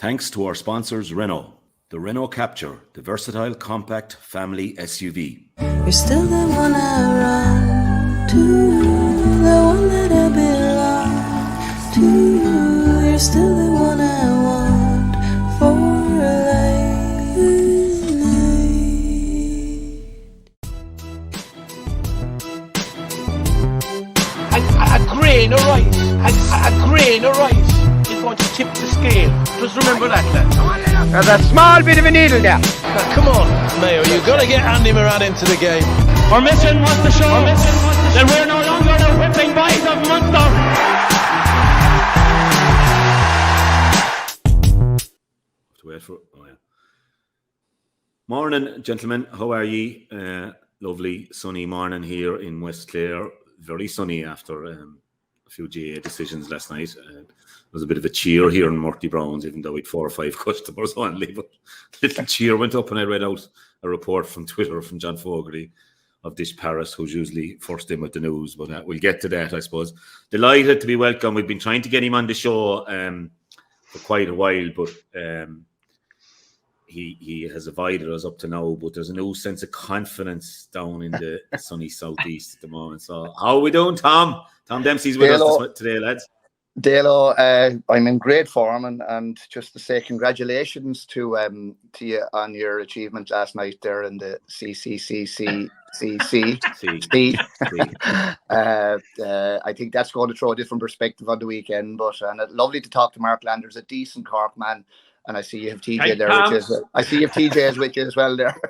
Thanks to our sponsors Renault, the Renault Capture, the versatile compact family SUV. You're still the one I run to, the one that I belong to. You're still the one I want for life. A grain of rice, a grain of rice is going to tip the scale. Just remember that, lad. There's a small bit of a needle there. Now, come on, Mayo, you've got to get Andy Moran into the game. Our mission was to show that we're no longer the whipping boys of Munster. Morning, gentlemen. How are ye? Lovely sunny morning here in West Clare. Very sunny after a few GA decisions last night. There was a bit of a cheer here in Murty Browns, even though we had 4 or 5 customers only. But little cheer went up, and I read out a report from Twitter from John Fogarty of Dish Paris, who's usually first in with the news. But we'll get to that, I suppose. Delighted to be welcome. We've been trying to get him on the show for quite a while, but he has avoided us up to now. But there's a new sense of confidence down in the sunny southeast at the moment. So how are we doing, Tom? Tom Dempsey's with us today, lads. Dalo, I'm in great form, and just to say congratulations to you on your achievement last night there in the CCCCCC. I think that's going to throw a different perspective on the weekend. But lovely to talk to Mark Landers, a decent Cork man. And I see you have TJ there, I see you have TJ with you as well there.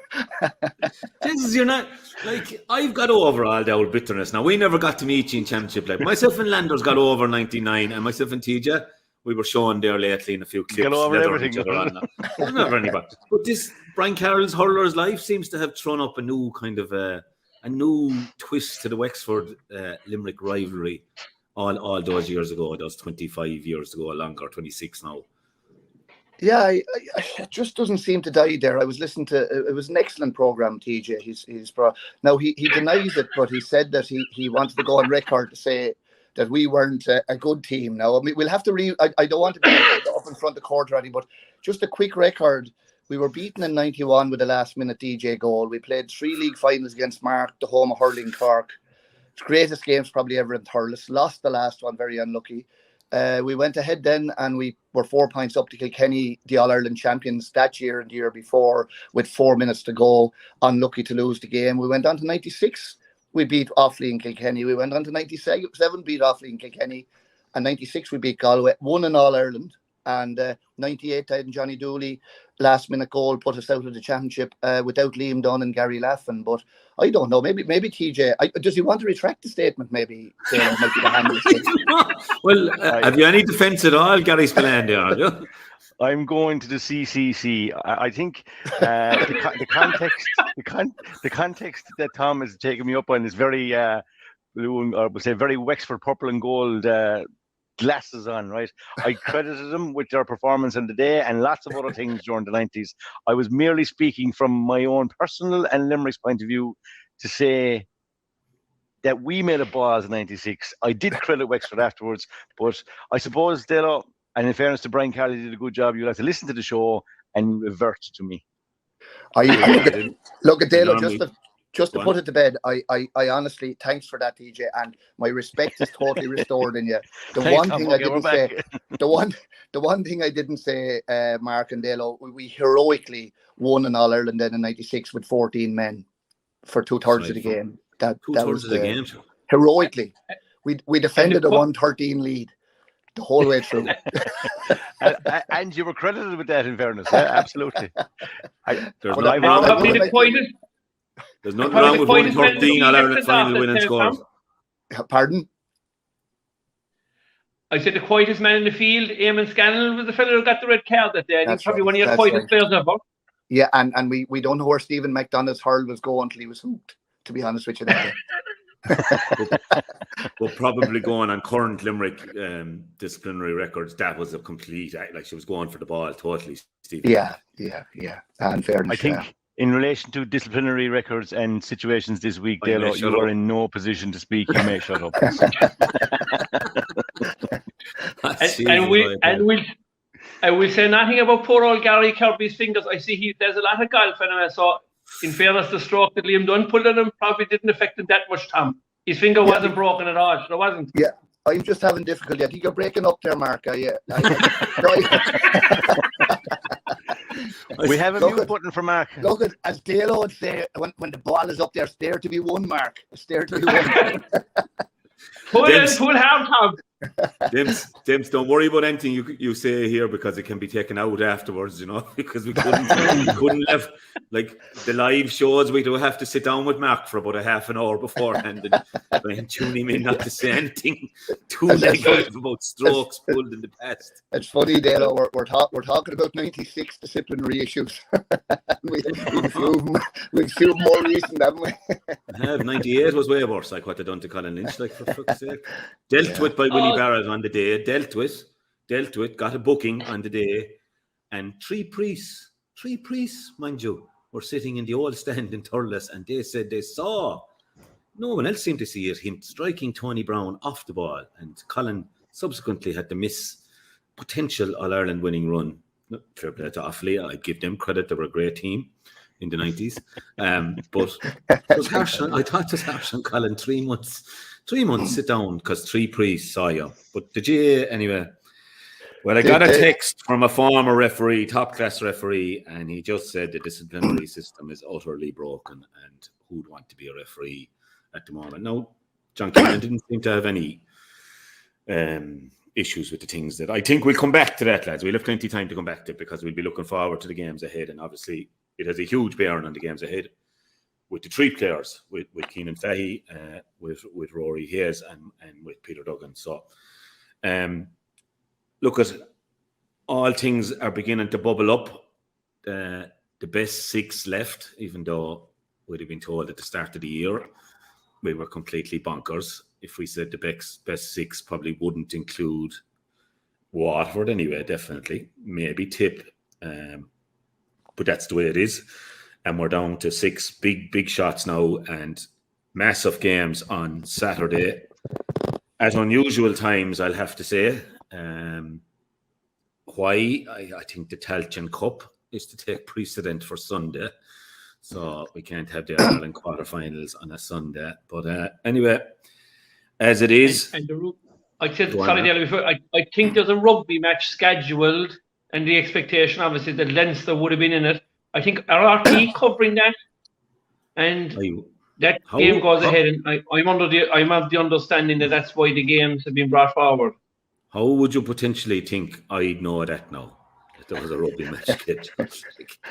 Jesus, you're not like I've got over all the old bitterness now. We never got to meet you in championship. Like myself and Landers got over 99, and myself and TJ, we were shown there lately in a few clips. Got over everything. There's never anybody. But this Brian Carroll's Hurler's life seems to have thrown up a new kind of a new twist to the Wexford Limerick rivalry. All those years ago, those 25 years ago, or longer, 26 now. Yeah, it just doesn't seem to die there. I was listening to it was an excellent program, TJ. Now he denies it, but he said that he wanted to go on record to say that we weren't a good team. Now, I mean, we'll have to I don't want to be up in front of court already, but just a quick record. We were beaten in 91 with a last-minute DJ goal. We played 3 league finals against Mark, the home of Hurling Cork. Greatest games probably ever in Thurles. Lost the last one, very unlucky. We went ahead then, and we were 4 points up to Kilkenny, the All-Ireland champions that year and the year before, with 4 minutes to go. Unlucky to lose the game. We went on to 96. We beat Offaly in Kilkenny. We went on to 97, beat Offaly in Kilkenny. And 96, we beat Galway, won in All-Ireland. And 98, Johnny Dooley, last-minute goal, put us out of the championship without Liam Dunn and Gary Laffin. But I don't know. Maybe TJ. Does he want to retract the statement? Maybe might be the handle. Well, have you any defence at all, Gary Spillane? Are you? I'm going to the CCC. I think the context that Tom has taken me up on is very blue, or would say very Wexford purple and gold. Glasses on, right? I credited them with their performance in the day and lots of other things during the 90s. I was merely speaking from my own personal and Limerick's point of view to say that we made a balls in 96. I did credit Wexford afterwards, but I suppose Dalo, and in fairness to Brian Carroll, did a good job. You'll have to listen to the show and revert to me. Look at Dalo, just to put it to bed, I honestly, thanks for that, TJ, and my respect is totally restored in you. The one thing I didn't say, Mark and Dalo, we heroically won in All Ireland then in '96 with 14 men for 2/3 of the game. That was the game. Heroically, we defended a 1-13 lead the whole way through. and you were credited with that, in fairness. Absolutely. There's nothing wrong with 1-13 All Ireland final winning scores. Pardon? I said the quietest man in the field, Eamon Scannell, was the fellow who got the red card that day. He's probably one of your quietest players ever. Yeah, and we don't know where Stephen McDonough's hurl was going until he was hooked, to be honest with you. We're probably going on current Limerick disciplinary records. That was a complete, like she was going for the ball totally, Stephen. Yeah. And fairness, I think in relation to disciplinary records and situations this week, Dalo, you are in no position to speak. You may shut up. I will say nothing about poor old Gary Kirby's fingers. I see he does a lot of golf anyway, so in fairness, the stroke that Liam Dunn pulled on him probably didn't affect him that much, Tom. His finger wasn't broken at all, so it wasn't. Yeah, I'm just having difficulty. I think you're breaking up there, Mark. We have a mute button for Mark. Look, as Dalo would say, when the ball is up there, stare to be won, Mark. Stare to be won. Pull hard, Tom. Dems, don't worry about anything you say here, because it can be taken out afterwards, because we couldn't have, like, the live shows, we do have to sit down with Mark for about a half an hour beforehand and tune him in not to say anything too negative about strokes pulled in the past. It's funny, Dalo, we're talking about 96 disciplinary issues. We've few more recent, haven't we? 98 was way worse, like what they done to Colin Lynch, like, for fuck's sake. Dealt with by Willie Barrett on the day, dealt with, got a booking on the day, and three priests, mind you, were sitting in the old stand in Thurles, and they said they saw, no one else seemed to see it, him striking Tony Brown off the ball, and Colin subsequently had to miss potential All-Ireland winning run. Fair play to Offaly, I give them credit, they were a great team in the 90s, but it was harsh. I thought it was harsh on Colin. 3 months sit down because 3 priests saw you. But did you anyway? Well, I got a text from a former referee, top class referee, and he just said the disciplinary system is utterly broken, and who'd want to be a referee at the moment? No, John Keenan didn't seem to have any issues with the things that I think we'll come back to that, lads. We'll have plenty of time to come back to it, because we'll be looking forward to the games ahead, and obviously it has a huge bearing on the games ahead with the 3 players, with Keenan Fahey, with Rory Hayes, and with Peter Duggan. So, look, at all things are beginning to bubble up. The best 6 left, even though we'd have been told at the start of the year we were completely bonkers if we said the best 6 probably wouldn't include Waterford anyway, definitely. Maybe Tip. But that's the way it is. And we're down to 6 big shots now, and massive games on Saturday at unusual times, I'll have to say. Why? I think the Tailteann Cup is to take precedent for Sunday. So we can't have the Ireland quarterfinals on a Sunday. But anyway, as it is. I said, sorry, Dale, before, I think there's a rugby match scheduled, and the expectation, obviously, that Leinster would have been in it. I think RRT covering that, and that game goes ahead. And I'm of the understanding that that's why the games have been brought forward. How would you potentially think I'd know that now? If there was a rugby match scheduled.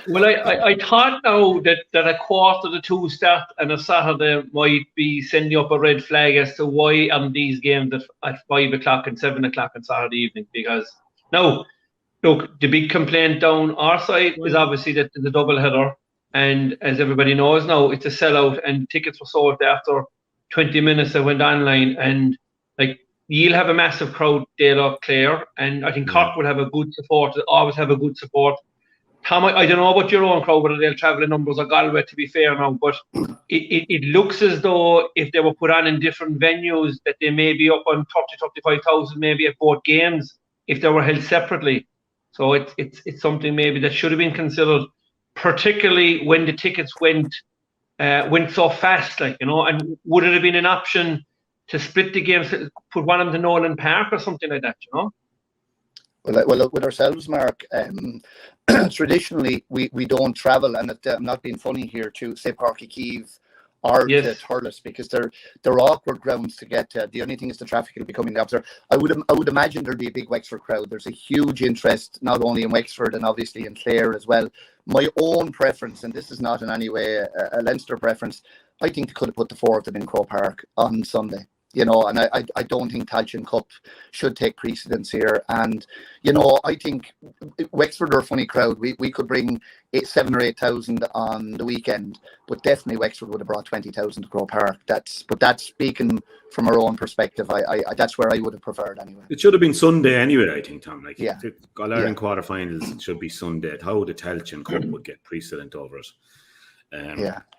Well, I thought now that a 1:45 start on a Saturday might be sending up a red flag as to why on these games at 5 o'clock and 7 o'clock on Saturday evening, because now. Look, the big complaint down our side is obviously that the double header, and as everybody knows now, it's a sellout, and tickets were sold after 20 minutes that went online, and like you'll have a massive crowd there up Clare, and I think Cork will have a good support. They always have a good support. Tom, I don't know about your own crowd, whether they'll travel in numbers or Galway, to be fair now, but it looks as though if they were put on in different venues, that they may be up on 35,000 maybe at both games if they were held separately. So it's something maybe that should have been considered, particularly when the tickets went so fast, and would it have been an option to split the games, put one of them to Nolan Park or something like that, Well, look, with ourselves, Mark, traditionally we don't travel, and I'm not being funny here, to say Páirc Uí Chaoimh or to Thurles, because they're awkward grounds to get to. The only thing is the traffic will be coming up there. I would imagine there'd be a big Wexford crowd. There's a huge interest not only in Wexford and obviously in Clare as well. My own preference, and this is not in any way a Leinster preference, I think they could have put the 4 of them in Croke Park on Sunday. And I don't think Tailteann Cup should take precedence here. And, I think Wexford are a funny crowd. We could bring 7,000 or 8,000 on the weekend, but definitely Wexford would have brought 20,000 to Croke Park. That's speaking from our own perspective. I that's where I would have preferred anyway. It should have been Sunday anyway, I think, Tom. All-Ireland quarterfinals, it should be Sunday. How the Tailteann Cup would get precedent over it.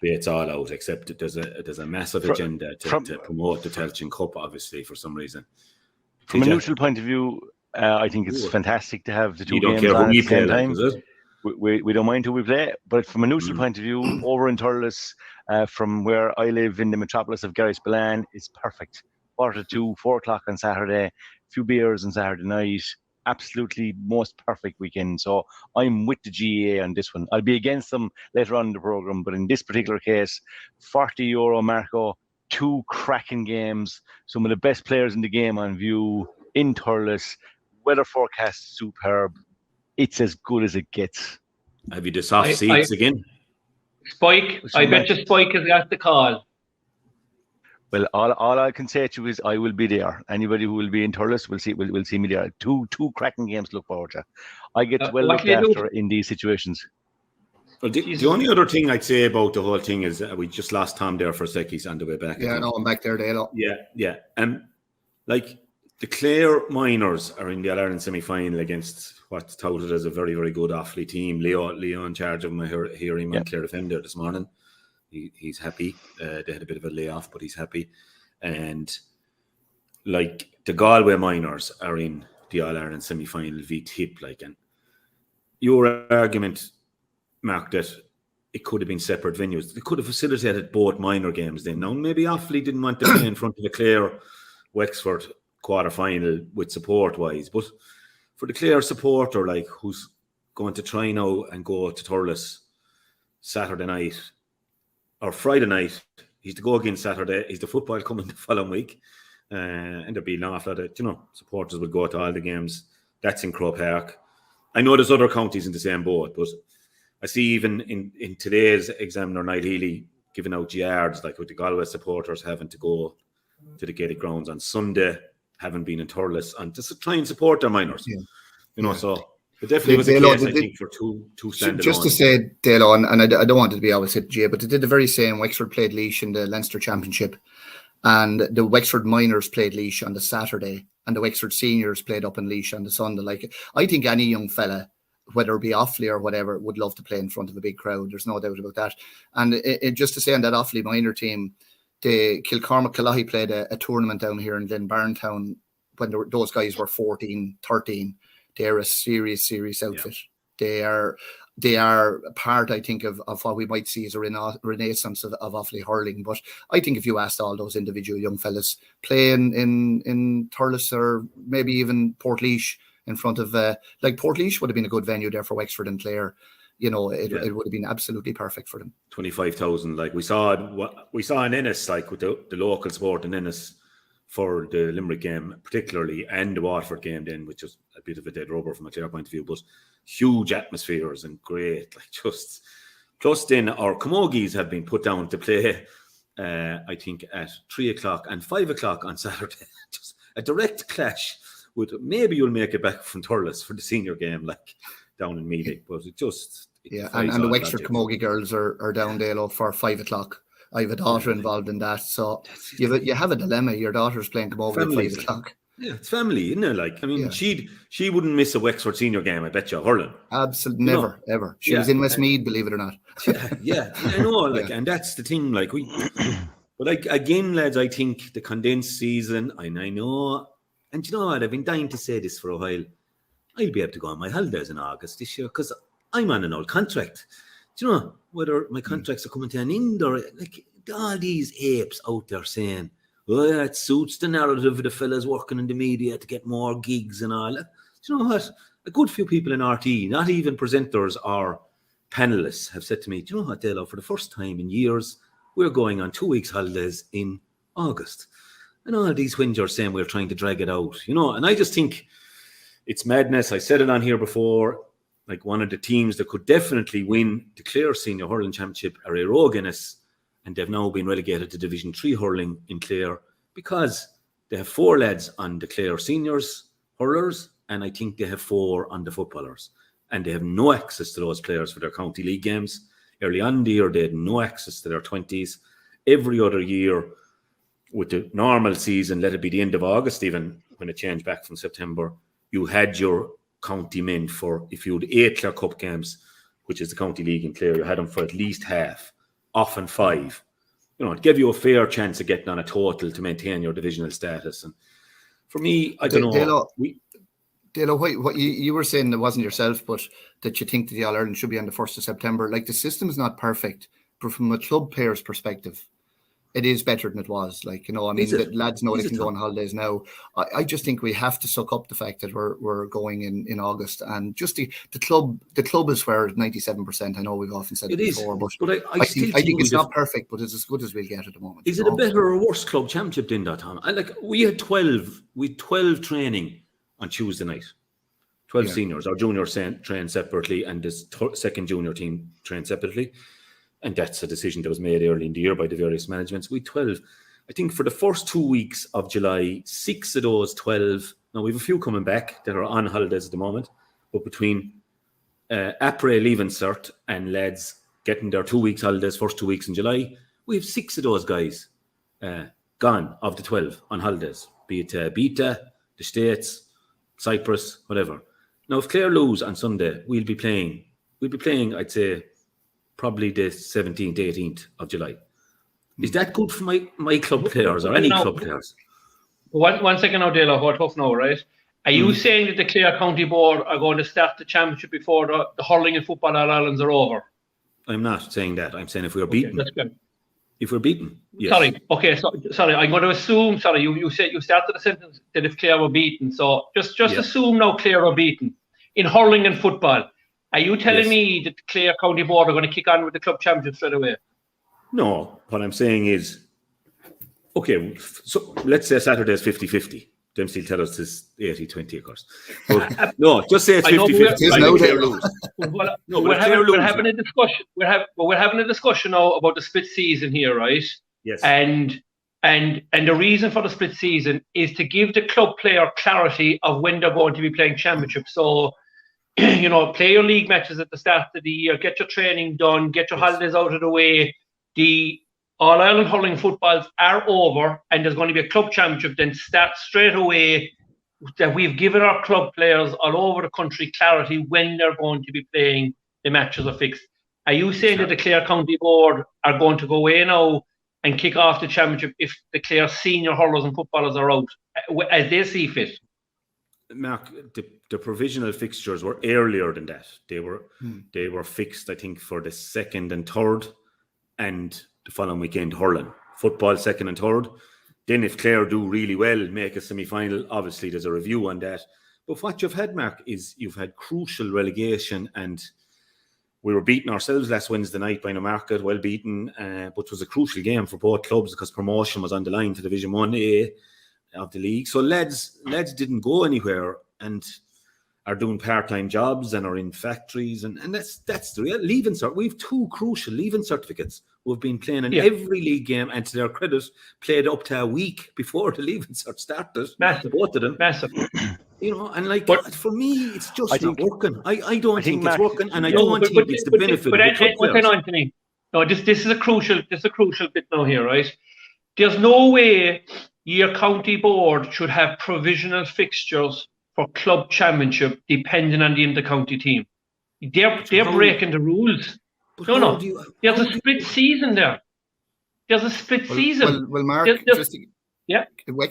It's all out, except that there's a massive agenda to promote the Tailteann Cup, obviously, for some reason. From a neutral point of view, I think it's fantastic to have the two You don't games care on who at we the play, same like, time. is it? We don't mind who we play, but from a neutral point of view, over in Thurles, from where I live in the metropolis of Garryspillane, it's perfect. 2:45, 4 o'clock on Saturday, a few beers on Saturday night, absolutely most perfect weekend. So I'm with the GA on this one. I'll be against them later on in the programme, but in this particular case, €40, Marco, two cracking games, some of the best players in the game on view in Thurles, weather forecast superb. It's as good as it gets. Have you the soft seats again? Spike, I bet you Spike has got the call. Well, all I can say to you is I will be there. Anybody who will be in Thurles will see me there. Two cracking games to look forward to. I get well looked after in these situations. Well, the only other thing I'd say about the whole thing is we just lost Tom there for a sec. He's on the way back. Yeah, no, I'm back there, Dalo. Yeah. And like the Clare Miners are in the All-Ireland semi-final against what's touted as a very, very good Offaly team. Leo in charge of them. I hear him on Clare Defender this morning. He's happy. They had a bit of a layoff, but he's happy. And like the Galway Miners are in the All-Ireland semi-final v Tip. Like, and your argument, Mark, that it could have been separate venues. They could have facilitated both minor games then. Now, maybe Offaly didn't want to play in front of the Clare Wexford quarter-final with support-wise, but for the Clare supporter, like, who's going to try now and go to Thurles Saturday night or Friday night, he's to go again Saturday, he's the football coming the following week, and there'll be an awful lot of, supporters will go to all the games. That's in Croke Park. I know there's other counties in the same boat, but I see even in today's Examiner, Niall Healy giving out yards, like with the Galway supporters having to go to the Gaelic grounds on Sunday, having been in Thurles, and just try and support their minors. Yeah. So it definitely was a case, I think, for two standalone. Just to say, Dalo, and I don't want it to be always hit Jay, but they did the very same. Wexford played Laois in the Leinster Championship, and the Wexford Miners played Laois on the Saturday, and the Wexford Seniors played up in Laois on the Sunday. Like, I think any young fella, whether it be Offaly or whatever, would love to play in front of a big crowd. There's no doubt about that. And it just to say on that Offaly minor team, the Kilcormac Callaghy played a tournament down here in Glenbarntown when those guys were 14, 13. They're a serious outfit. Yeah. They are a part, I think, of what we might see as a renaissance of Offaly hurling. But I think if you asked all those individual young fellas playing in Thurles or maybe even Portlaoise in front of like Portlaoise would have been a good venue there for Wexford and Clare. It would have been absolutely perfect for them. 25,000, like we saw in Ennis, like with the local sport in Ennis for the Limerick game, particularly, and the Waterford game then, which was a bit of a dead rubber from a Clare point of view, but huge atmospheres and great, like just. Plus, then our Camogies have been put down to play, I think, at 3 o'clock and 5 o'clock on Saturday. Just a direct clash. With maybe you'll make it back from Thurles for the senior game, like down in Mealy, but it just and the Wexford Camogie girls are down Dalo for 5 o'clock. I have a daughter involved in that, so you have a dilemma. Your daughter's playing Camogie at 5 o'clock. Yeah, it's family, isn't it? Like, I mean, she wouldn't miss a Wexford senior game, I bet you, hurling. Absolutely, never, ever. She was in Westmead, believe it or not. I know, like, and that's the thing, like but like again, lads, I think the condensed season, and I know. And you know what? I've been dying to say this for a while. I'll be able to go on my holidays in August this year because I'm on an old contract. Do you know whether my contracts are coming to an end or like all these apes out there saying, "Oh, yeah, it suits the narrative of the fellas working in the media to get more gigs and all." Do you know what? A good few people in RT, not even presenters or panelists, have said to me, "Do you know what, Dalo? For the first time in years, we're going on 2 weeks holidays in August." And all these whingers saying we're trying to drag it out, and I just think it's madness. I said it on here before, like one of the teams that could definitely win the Clare Senior Hurling Championship are Renault Ireland, and they've now been relegated to Division 3 hurling in Clare because they have 4 lads on the Clare Seniors hurlers, and I think they have 4 on the footballers, and they have no access to those players for their county league games. Early on in the year, they had no access to their 20s. Every other year, with the normal season, let it be the end of August, even when it changed back from September, you had your county men for, if you had 8 Clare Cup games, which is the county league in Clare, you had them for at least half, often 5. It gave you a fair chance of getting on a total to maintain your divisional status. And for me, I don't know. Dalo, what you were saying, it wasn't yourself, but that you think that the All Ireland should be on the 1st of September. Like, the system is not perfect, but from a club player's perspective, it is better than it was. Like, you know, I mean, the lads know they can go on holidays now. I just think we have to suck up the fact that we're going in August, and just the club is where 97%. I know we've often said it before, but I think it's not perfect, but it's as good as we'll get at the moment. Is it a better or worse club championship than that, Tom? We had 12 training on Tuesday night. 12 seniors. Our juniors trained separately, and this second junior team trained separately. And that's a decision that was made early in the year by the various managements. We 12. I think for the first 2 weeks of July, 6 of those 12. Now, we have a few coming back that are on holidays at the moment. But between après leaving cert and lads getting their 2 weeks holidays, first 2 weeks in July, we have 6 of those guys gone of the 12 on holidays. Be it Beta, the States, Cyprus, whatever. Now, if Clare lose on Sunday, we'll be playing, I'd say, probably the 17th, 18th of July. Is that good for my club players or any club players? One second now, Dalo, hold tough now, right? Are you saying that the Clare County Board are going to start the championship before the hurling and football All Irelands are over? I'm not saying that. I'm saying if we're beaten. That's good. If we're beaten, yes. Sorry. Okay. Sorry. I'm going to assume. Sorry. You said you started the sentence that if Clare were beaten. So just assume now Clare are beaten in hurling and football. Are you telling me that the Clare County Board are going to kick on with the club championship straight away? No. What I'm saying is, okay, so let's say Saturday is 50-50. Dempsey will tell us this 80-20, of course. But, no, just say it's 50-50. There's no Clare lose. We're having a discussion. We're having a discussion now about the split season here, right? Yes. And the reason for the split season is to give the club player clarity of when they're going to be playing championship. So, you know, play your league matches at the start of the year, get your training done, get your holidays out of the way. The All Ireland hurling footballs are over, and there's going to be a club championship. Then start straight away. That we've given our club players all over the country clarity when they're going to be playing. The matches are fixed. Are you saying that the Clare County Board are going to go away now and kick off the championship if the Clare senior hurlers and footballers are out, as they see fit? Mark, the provisional fixtures were earlier than that. They were fixed, I think, for the 2nd and 3rd, and the following weekend hurling. Football 2nd and 3rd. Then if Clare do really well, make a semi-final, obviously there's a review on that. But what you've had, Mark, is you've had crucial relegation, and we were beaten ourselves last Wednesday night by Newmarket, well beaten, but it was a crucial game for both clubs because promotion was on the line to Division 1A of the league. So lads didn't go anywhere and are doing part-time jobs and are in factories, and that's the real leaving cert. We have 2 crucial leaving certificates who have been playing in every league game, and to their credit, played up to a week before the leaving cert started. Massive. Both of them. Massive. You know, and for me, it's just not working. I don't think it's working, and I don't think it's the benefit of the club players. Anthony, no, this is a crucial bit now here, right? There's no way your county board should have provisional fixtures for club championship depending on the inter-county team. They're breaking the rules. No. There's a split season there. There's a split season. Well, Mark,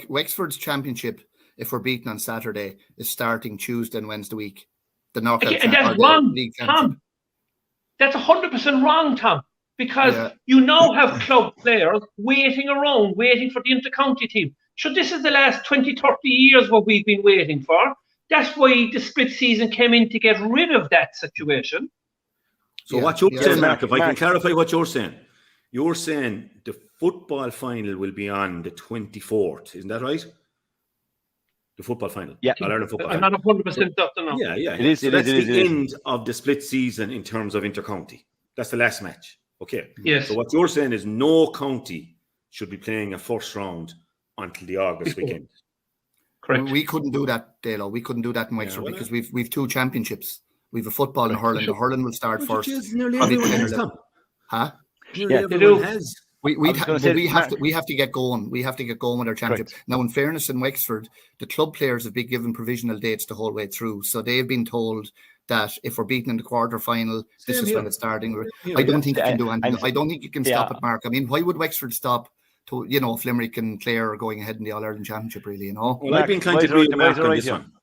Wexford's championship, if we're beaten on Saturday, is starting Tuesday and Wednesday week. The knockout. And that's wrong, Tom. That's 100% wrong, Tom. Because you now have club players waiting for the inter-county team. So this is the last 20, 30 years what we've been waiting for. That's why the split season came in to get rid of that situation. So what you're saying, Mark, if I can clarify what you're saying the football final will be on the 24th. Isn't that right? The football final. Yeah. I'm not 100% certain now. Yeah. It is. That's the end of the split season in terms of inter-county. That's the last match. Okay. Yes. So what you're saying is no county should be playing a first round until the August weekend. Correct. We couldn't do that, Dalo. We couldn't do that in Wexford because we've 2 championships. We've a football and hurling. The hurling will start first. Nearly everyone has, Tom. Huh? Nearly everyone has. We have to get going. We have to get going with our championship. Correct. Now, in fairness, in Wexford, the club players have been given provisional dates the whole way through. So they've been told that if we're beaten in the quarter final, this is when it's starting. I don't think you can do anything. I don't think you can stop it, Mark. I mean, why would Wexford stop? If Limerick and Clare are going ahead in the All Ireland Championship, really, Well, I've been kind of agree with Mark on this one.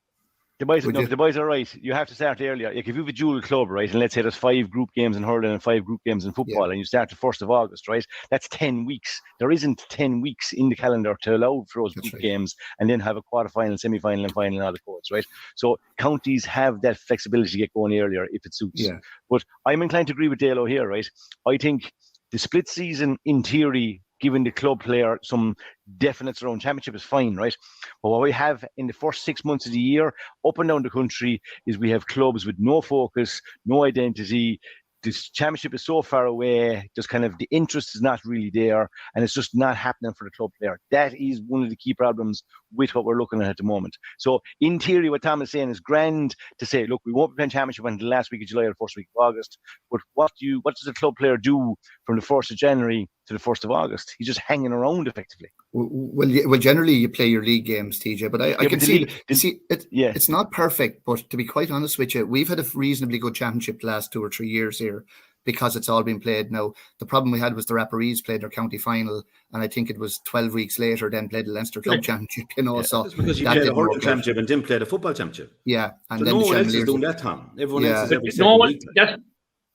The boys, Would no, you? the boys are right. You have to start earlier. Like if you have a dual club, right, and let's say there's 5 group games in hurling and 5 group games in football, and you start the 1st of August, right? That's 10 weeks. There isn't 10 weeks in the calendar to allow for those group games and then have a quarter-final, semi-final, and final in all the courts, right? So counties have that flexibility to get going earlier if it suits. Yeah. But I'm inclined to agree with Dalo here, right? I think the split season, in theory, giving the club player some definites around championship is fine, right? But what we have in the first 6 months of the year, up and down the country, is we have clubs with no focus, no identity. This championship is so far away, just kind of the interest is not really there, and it's just not happening for the club player. That is one of the key problems with what we're looking at the moment. So in theory, what Tom is saying is grand to say, look, we won't be playing championship until the last week of July or the first week of August, but what does the club player do from the 1st of January to the 1st of August? He's just hanging around effectively. Well, generally you play your league games, TJ, but I can see it's not perfect, but to be quite honest with you, we've had a reasonably good championship the last 2 or 3 years here because it's all been played now. The problem we had was the referees played their county final, and I think it was 12 weeks later then played the Leinster Club Championship, so that's because you played the hurling championship and didn't play the football championship. Yeah, and so then no one else is doing that, Tom. Everyone else is every second week.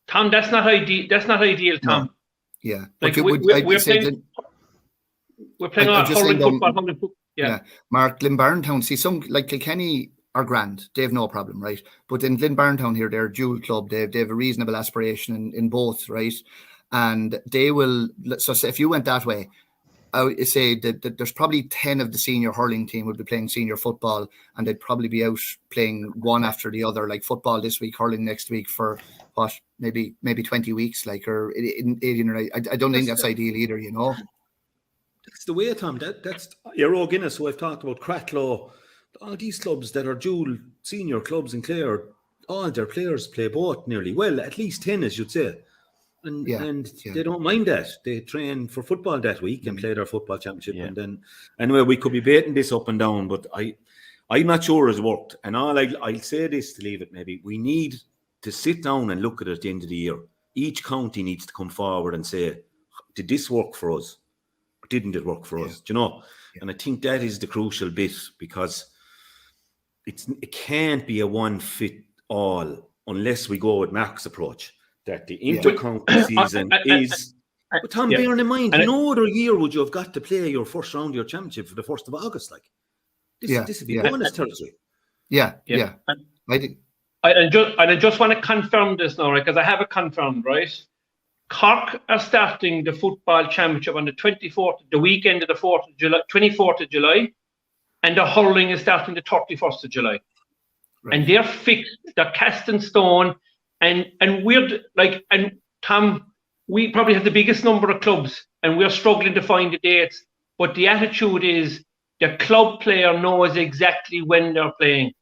Tom, that's not ideal. That's not ideal, Tom. No. Yeah, like we're playing a hurling football. Yeah, Mark, Glenbarntown, see some like Kilkenny are grand, they have no problem, right? But in Glenbarntown here, they're a dual club, they have a reasonable aspiration in both, right? And they will, so if you went that way, I would say that there's probably 10 of the senior hurling team would be playing senior football, and they'd probably be out playing one after the other, like football this week, hurling next week for what, maybe 20 weeks, like, or 18 or 8. I don't think that's ideal either, you know. That's the way, Tom. That's Euro Guinness, who I've talked about, Cratloe, all these clubs that are dual senior clubs in Clare, all their players play both nearly. Well, at least 10, as you'd say. And they don't mind that. They train for football that week and play their football championship. And then, anyway, we could be baiting this up and down, but I'm not sure it's worked. And I'll say this to leave it maybe. We need to sit down and look at it at the end of the year. Each county needs to come forward and say, did this work for us? Or didn't it work for us? Do you know? And I think that is the crucial bit, because it can't be a one fit all unless we go with Mark's approach. That the inter-county season is... But Tom, bearing in mind, no other year would you have got to play your first round of your championship for the 1st of August. Like, this would be bonus territory. I think. I just want to confirm this now, right? Because I have it confirmed, right? Cork are starting the football championship on the 24th, the weekend of the 4th of July, 24th of July, and the hurling is starting the 31st of July. Right. And they're fixed, they're cast in stone. And we're like, and Tom, we probably have the biggest number of clubs, and we're struggling to find the dates. But the attitude is the club player knows exactly when they're playing.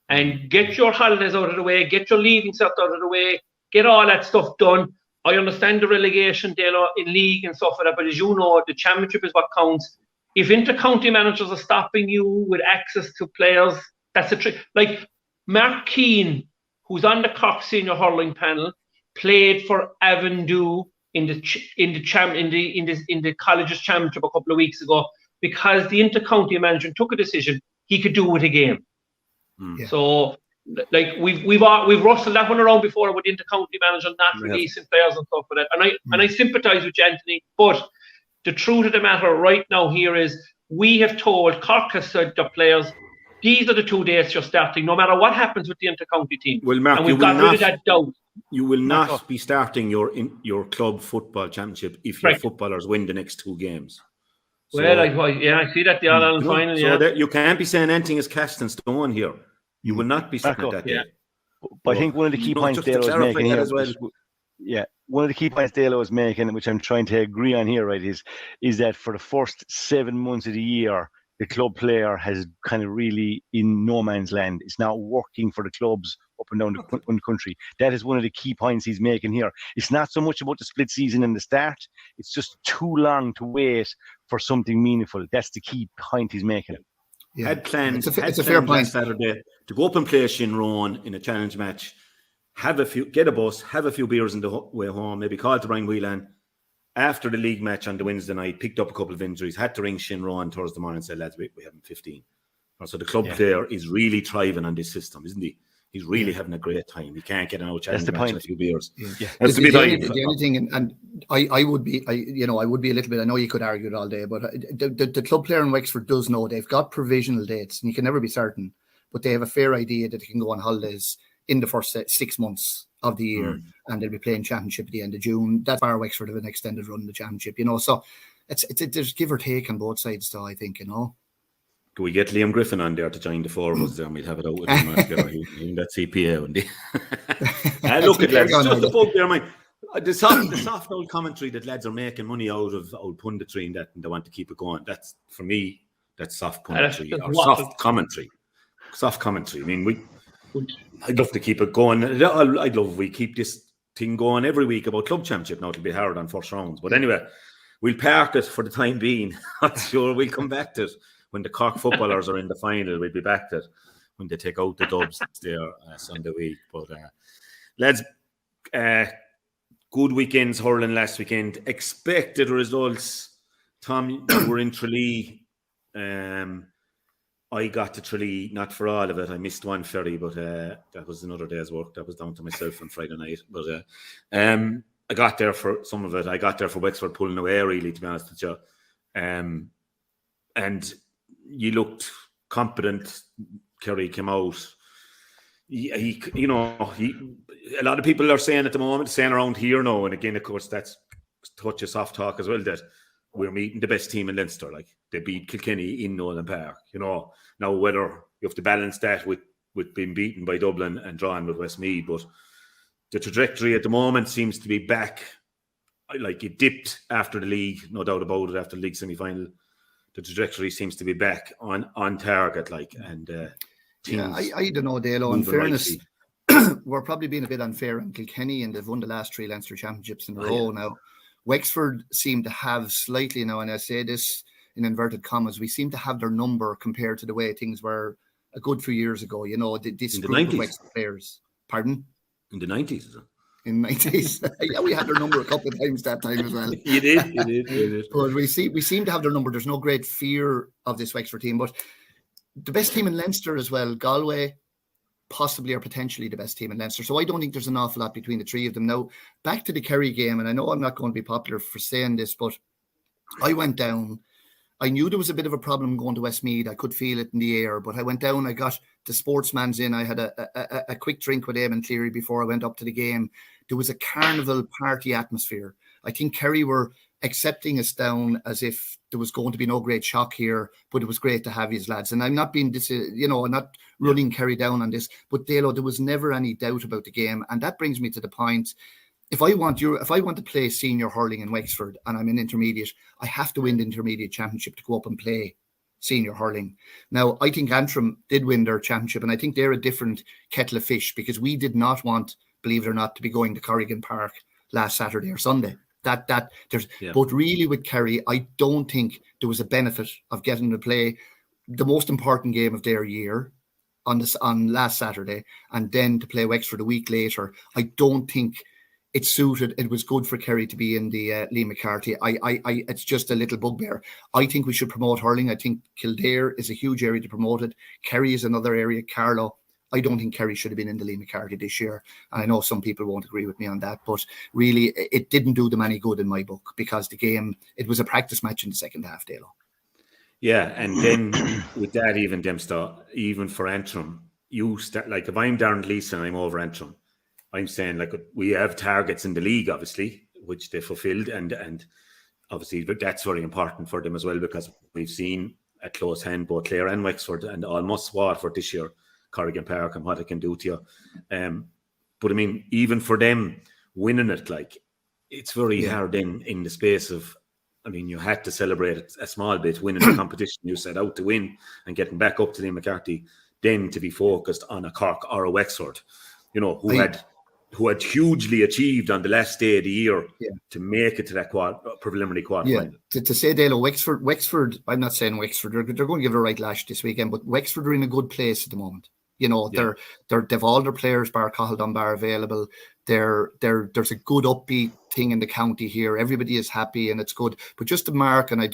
And get your holidays out of the way, get your leaving cert out of the way, get all that stuff done. I understand the relegation, Dalo, in league and stuff like that, but as you know, the championship is what counts. If inter-county managers are stopping you with access to players, that's a trick. Like Mark Keane, who's on the Cork senior hurling panel, played for Avondhu in the colleges championship a couple of weeks ago, because the inter-county manager took a decision he could do with a game. So, like we've rustled that one around before with inter-county manager not releasing players and stuff like that. And I sympathise with you, Anthony. But the truth of the matter right now here is we have told Cork has said the players, these are the 2 dates you're starting, no matter what happens with the inter-county team. Well, Mark, and we've got rid of that doubt. You will not be starting your club football championship if your footballers win the next 2 games. So, well, I see that the All-Ireland final. So you can't be saying anything is cast in stone here. You will not be starting that day. But I think one of the key points Dalo is making here, one of the key points Dalo is making, which I'm trying to agree on here, right, is that for the first 7 months of the year, the club player has kind of really in no man's land. It's not working for the clubs up and down the country. That is one of the key points he's making here. It's not so much about the split season in the start. It's just too long to wait for something meaningful. That's the key point he's making. Yeah. Had plans it's a fair point. Saturday to go up and play Shinrone in a challenge match, get a bus, have a few beers on the way home, maybe call to Ryan Whelan. After the league match on the Wednesday night, picked up a couple of injuries, had to ring Shinrone Thursday morning and said, lads, we have 15. So the club player is really thriving on this system, isn't he? He's really having a great time. He can't get an out challenge and a few beers. That's the only thing, and I would be a little bit. I know you could argue it all day, but the club player in Wexford does know they've got provisional dates, and you can never be certain, but they have a fair idea that they can go on holidays in the first 6 months of the year, and they'll be playing championship at the end of June. That's why Wexford have an extended run in the championship, so there's give or take on both sides, though. I think Can we get Liam Griffin on there to join the forwards? Then we'll have it out with him after in that CPA. Look at lads, just the folk there, mind. The soft old commentary that lads are making money out of old punditry and that, and they want to keep it going. That's, for me, that's soft punditry or soft commentary. Soft commentary. I mean, I'd love to keep it going. I'd love we keep this thing going every week about club championship. Now it'll be hard on first rounds, but anyway, we'll park it for the time being. I'm sure we'll come back to it. When the Cork footballers are in the final, we'll be back to it when they take out the Dubs there Sunday week. But lads, good weekends hurling last weekend. Expected results. Tom, you were in Tralee. I got to Tralee, not for all of it. I missed one ferry, but that was another day's work. That was down to myself on Friday night. But I got there for some of it. I got there for Wexford pulling away, really, to be honest with you. And you looked competent. Kerry came out. A lot of people are saying at the moment, saying around here now, and again, of course, that's touch of soft talk as well, that we're meeting the best team in Leinster. Like, they beat Kilkenny in Nolan Park. Now whether you have to balance that with being beaten by Dublin and drawn with Westmeath, but the trajectory at the moment seems to be back. Like, it dipped after the league, no doubt about it, after the league semi-final. The trajectory seems to be back on target, and I don't know, Dalo. In fairness, we're probably being a bit unfair on Kilkenny, and they've won the last 3 Leinster championships in a row now. Wexford seem to have slightly now, and I say this in inverted commas, we seem to have their number compared to the way things were a good few years ago. This group of Wexford players. Pardon? In the 90s, is it? In the 90s. Yeah, we had their number a couple of times that time as well. You did. But we seem to have their number. There's no great fear of this Wexford team. But the best team in Leinster as well, Galway, possibly or potentially the best team in Leinster. So I don't think there's an awful lot between the three of them. Now, back to the Kerry game, and I know I'm not going to be popular for saying this, but I went down. I knew there was a bit of a problem going to Westmeath. I could feel it in the air, but I went down. I got the sportsman's in. I had a quick drink with Eamon Cleary before I went up to the game. There was a carnival party atmosphere. I think Kerry were accepting us down as if there was going to be no great shock here, but it was great to have these lads. And I'm not being I'm not running Kerry down on this, but Dalo, there was never any doubt about the game. And that brings me to the point. If I want to play senior hurling in Wexford and I'm in intermediate, I have to win the intermediate championship to go up and play senior hurling. Now, I think Antrim did win their championship, and I think they're a different kettle of fish, because we did not want, believe it or not, to be going to Corrigan Park last Saturday or Sunday. But really with Kerry, I don't think there was a benefit of getting to play the most important game of their year on last Saturday, and then to play Wexford a week later. I don't think it suited. It was good for Kerry to be in the Liam McCarthy. It's just a little bugbear. I think we should promote hurling. I think Kildare is a huge area to promote it. Kerry is another area. Carlow. I don't think Kerry should have been in the Liam McCarthy this year. And I know some people won't agree with me on that, but really it didn't do them any good in my book, because the game, it was a practice match in the second half, Dalo. Yeah, and then with that, even Dempsey, even for Antrim, you start, like, if I'm Darren Leeson and I'm over Antrim, I'm saying, like, we have targets in the league, obviously, which they fulfilled, and obviously that's very important for them as well, because we've seen at close hand both Clare and Wexford and almost Waterford this year, Corrigan Park, and what it can do to you. But I mean, even for them winning it, like, it's very hard in the space of, I mean, you had to celebrate a small bit, winning the competition you set out to win and getting back up to Liam McCarthy, then to be focused on a Cork or a Wexford, who had hugely achieved on the last day of the year to make it to that preliminary quarterfinal. Yeah, to say, Dalo, Wexford, I'm not saying Wexford, they're going to give it a right lash this weekend, but Wexford are in a good place at the moment. They've all their players, bar Cahill Dunbar, available. there's a good upbeat thing in the county here. Everybody is happy and it's good. But just to mark, and I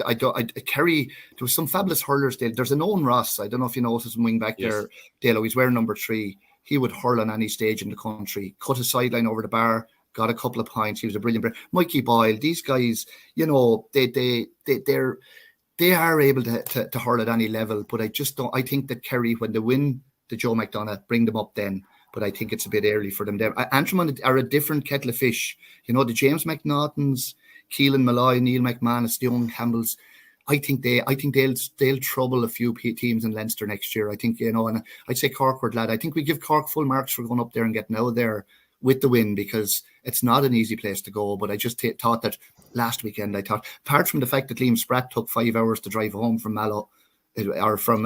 Kerry, there was some fabulous hurlers there. There's an Owen Ross. I don't know if you noticed him wing back there, Dalo. He's wearing number 3. He would hurl on any stage in the country. Cut a sideline over the bar, got a couple of points. He was a brilliant. Mikey Boyle. These guys, they are able to hurl at any level. But I just don't. I think that Kerry, when they win the Joe McDonagh, bring them up then. But I think it's a bit early for them there. Antrim are a different kettle of fish. The James McNaughtons, Keelan Malloy, Neil McManus, the young Campbells. I think they'll trouble a few teams in Leinster next year. I think, and I'd say Cork were glad. I think we give Cork full marks for going up there and getting out there with the win, because it's not an easy place to go. But I just thought that last weekend, apart from the fact that Liam Spratt took 5 hours to drive home from Mallow, or from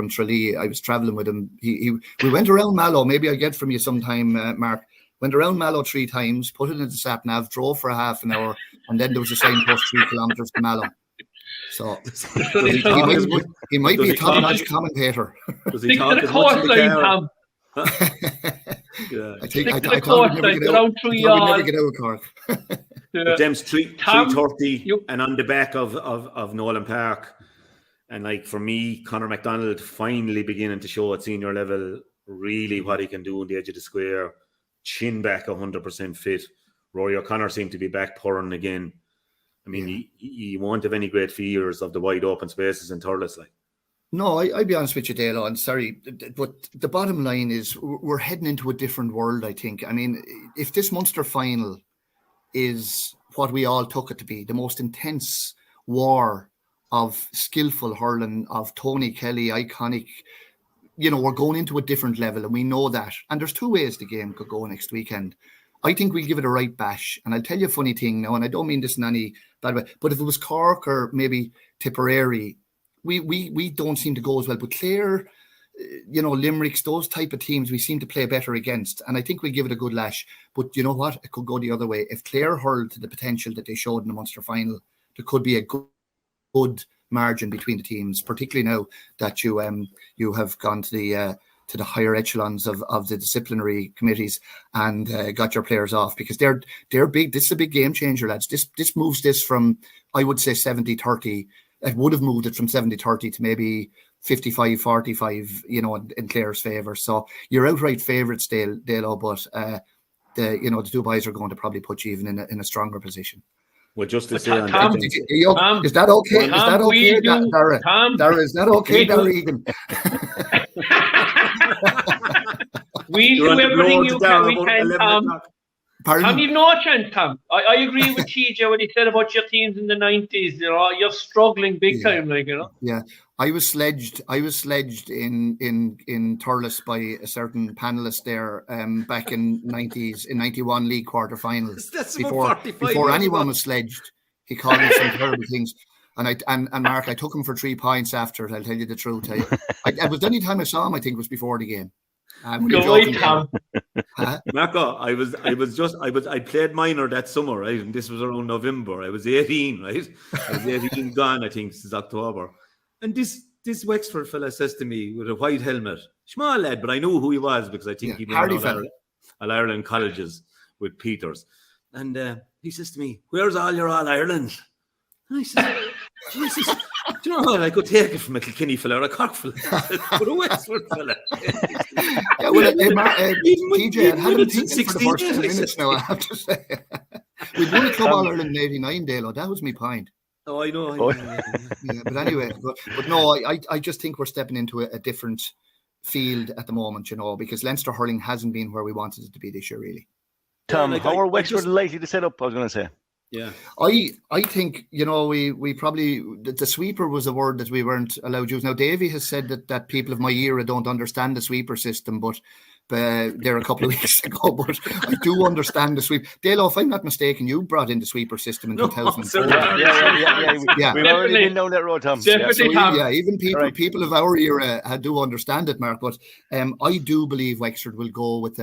Tralee, I was travelling with him. We went around Mallow. Maybe I'll get from you sometime, Mark. Went around Mallow 3 times, put it into the sat nav, drove for a half an hour, and then there was a signpost 3 kilometres to Mallow. So he might be a top-notch commentator. Does he talk as much in the car? I thought we'd never get out of Cork. But Dems 3:30 and on the back of Nolan Park. And like for me, Conor McDonald finally beginning to show at senior level really what he can do on the edge of the square. Chin back 100% fit. Rory O'Connor seemed to be back pouring again. I mean, you won't have any great fears of the wide open spaces in Thurles. No, I'll be honest with you, Dalo. I'm sorry, but the bottom line is we're heading into a different world, I think. I mean, if this Munster final is what we all took it to be, the most intense war of skillful hurling, of Tony Kelly, iconic, we're going into a different level, and we know that. And there's 2 ways the game could go next weekend. I think we'll give it a right bash. And I'll tell you a funny thing now, and I don't mean this in any bad way, but if it was Cork or maybe Tipperary, we don't seem to go as well. But Clare, Limericks, those type of teams, we seem to play better against. And I think we'll give it a good lash. But you know what? It could go the other way. If Clare hurled to the potential that they showed in the Munster final, there could be a good margin between the teams, particularly now that you have gone to the higher echelons of the disciplinary committees and got your players off, because they're big. This is a big game changer, lads. This moves this from, I would say, 70-30. It would have moved it from 70-30 to maybe 55-45, in Clare's favour. So you're outright favourites, Dalo, but the 2 boys are going to probably put you even in a stronger position. Well, just to say, is that okay? Is that okay, Dara? Dara, is that okay, Dara Egan? We do everything we can, Tom. Tom, you've no chance, Tom. I agree with TJ what he said about your teams in the 90s. You're struggling big time, Yeah, I was sledged in Thurles by a certain panelist there back in 91 league quarterfinals. Before anyone was sledged, he called me some terrible things. And Mark, I took him for 3 points after it. I'll tell you the truth. It was the only time I saw him, I think, was before the game. Marco, I played minor that summer, right? And this was around November. I was 18, right? I was 18 gone, I think, since October. And this Wexford fella says to me with a white helmet, small lad, but I knew who he was because I think he'd been All Ireland colleges with Peters. And he says to me, "Where's all your All Ireland?" And I said, "Jesus, do you know what? I could take it from a Kilkenny fella or a Cork fella, but a Wexford fella." Yeah, well, TJ, I had him thinking for the first 10 minutes now, I have to say. We won the Club All Ireland in '89, Dalo. That was my point. Oh, I know. Yeah, but anyway, but no, I just think we're stepping into a different field at the moment, because Leinster hurling hasn't been where we wanted it to be this year, really. Tom, how are Wexford likely to set up, I was going to say? Yeah, I think we probably the sweeper was a word that we weren't allowed to use. Now Davey has said that people of my era don't understand the sweeper system, but there a couple of weeks ago. But I do understand the sweep. Dalo, if I'm not mistaken, you brought in the sweeper system in 2004. Yeah. We've already been down that road, Tom. Even people of our era do understand it, Mark. But I do believe Wexford will go with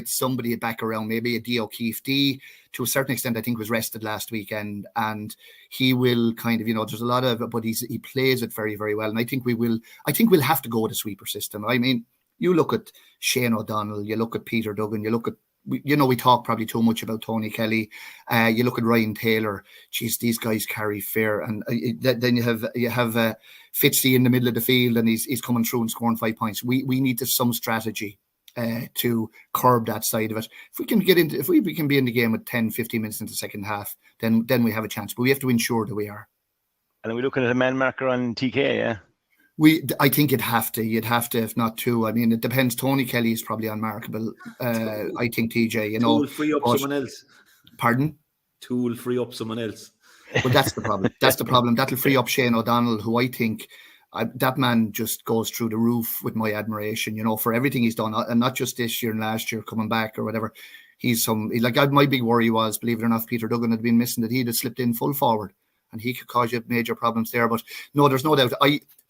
somebody back around, maybe a D. O'Keefe. D, to a certain extent, I think was rested last weekend, and he will kind of, there's a lot of, but he plays it very, very well. And I think we'll have to go with a sweeper system. I mean, you look at Shane O'Donnell, you look at Peter Duggan, you look at we talk probably too much about Tony Kelly. You look at Ryan Taylor. Geez, these guys carry fear, and then you have Fitzy in the middle of the field, and he's coming through and scoring 5 points. We need some strategy to curb that side of it. If we can we can be in the game with 10-15 minutes into the second half, then we have a chance. But we have to ensure that we are. And are we looking at a man marker on TK? Yeah. I think you'd have to, if not two. I mean, it depends. Tony Kelly is probably unmarkable. I think TJ, Two will free up someone else. Pardon? Two will free up someone else. Well, that's the problem. That's the problem. That'll free up Shane O'Donnell, who I think that man just goes through the roof with my admiration, for everything he's done, and not just this year and last year coming back or whatever. My big worry was, believe it or not, if Peter Duggan had been missing, that he'd have slipped in full forward. And he could cause you major problems there. But no, there's no doubt.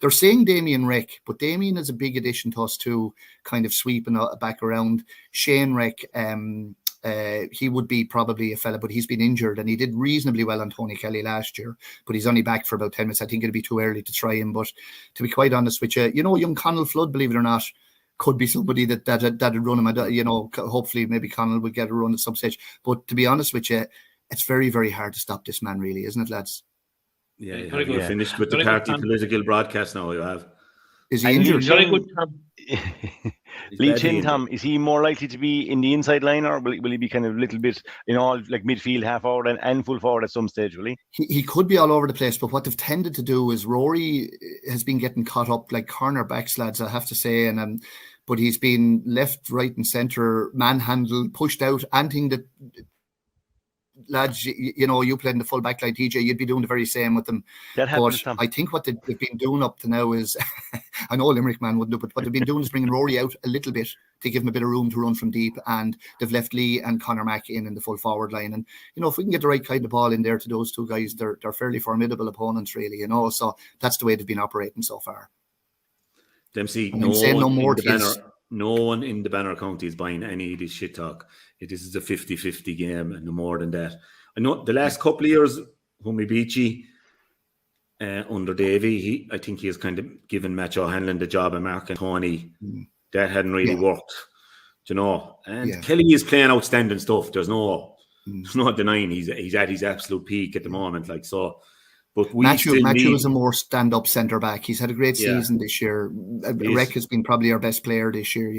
They're saying Damien Rick, but Damien is a big addition to us too, kind of sweeping back around. Shane Rick, he would be probably a fella, but he's been injured, and he did reasonably well on Tony Kelly last year, but he's only back for about 10 minutes. I think it'd be too early to try him. But to be quite honest with you, young Connell Flood, believe it or not, could be somebody that'd run him. Hopefully maybe Connell would get a run at some stage. But to be honest with you, it's very, very hard to stop this man, really, isn't it, lads? Yeah, you finished with the party political broadcast now, you have. Is he injured? Very good, Tom. Lee Chin, Tom, is he more likely to be in the inside line, or will he be kind of a little bit, like midfield, half forward and full forward at some stage, will he? He could be all over the place, but what they've tended to do is Rory has been getting caught up like cornerbacks, lads, I have to say, but he's been left, right and centre, manhandled, pushed out, anything that... Lads, you played in the full back line, TJ, you'd be doing the very same with them. That happens, but I think what they've been doing up to now is, I know Limerick man wouldn't do, but what they've been doing is bringing Rory out a little bit to give him a bit of room to run from deep, and they've left Lee and Conor Mack in the full forward line. And, if we can get the right kind of ball in there to those two guys, they're fairly formidable opponents, really, so that's the way they've been operating so far. Dempsey, no one in the Banner County is buying any of this shit talk. This is a 50-50 game and no more than that. I know the last couple of years when we beat you under Davy, I think he has kind of given Matt O'Hanlon the job of Mark and Tony. That hadn't really worked, And Kelly is playing outstanding stuff. There's no denying he's at his absolute peak at the moment. But Matthew is a more stand-up centre back. He's had a great season this year. Rec has been probably our best player this year.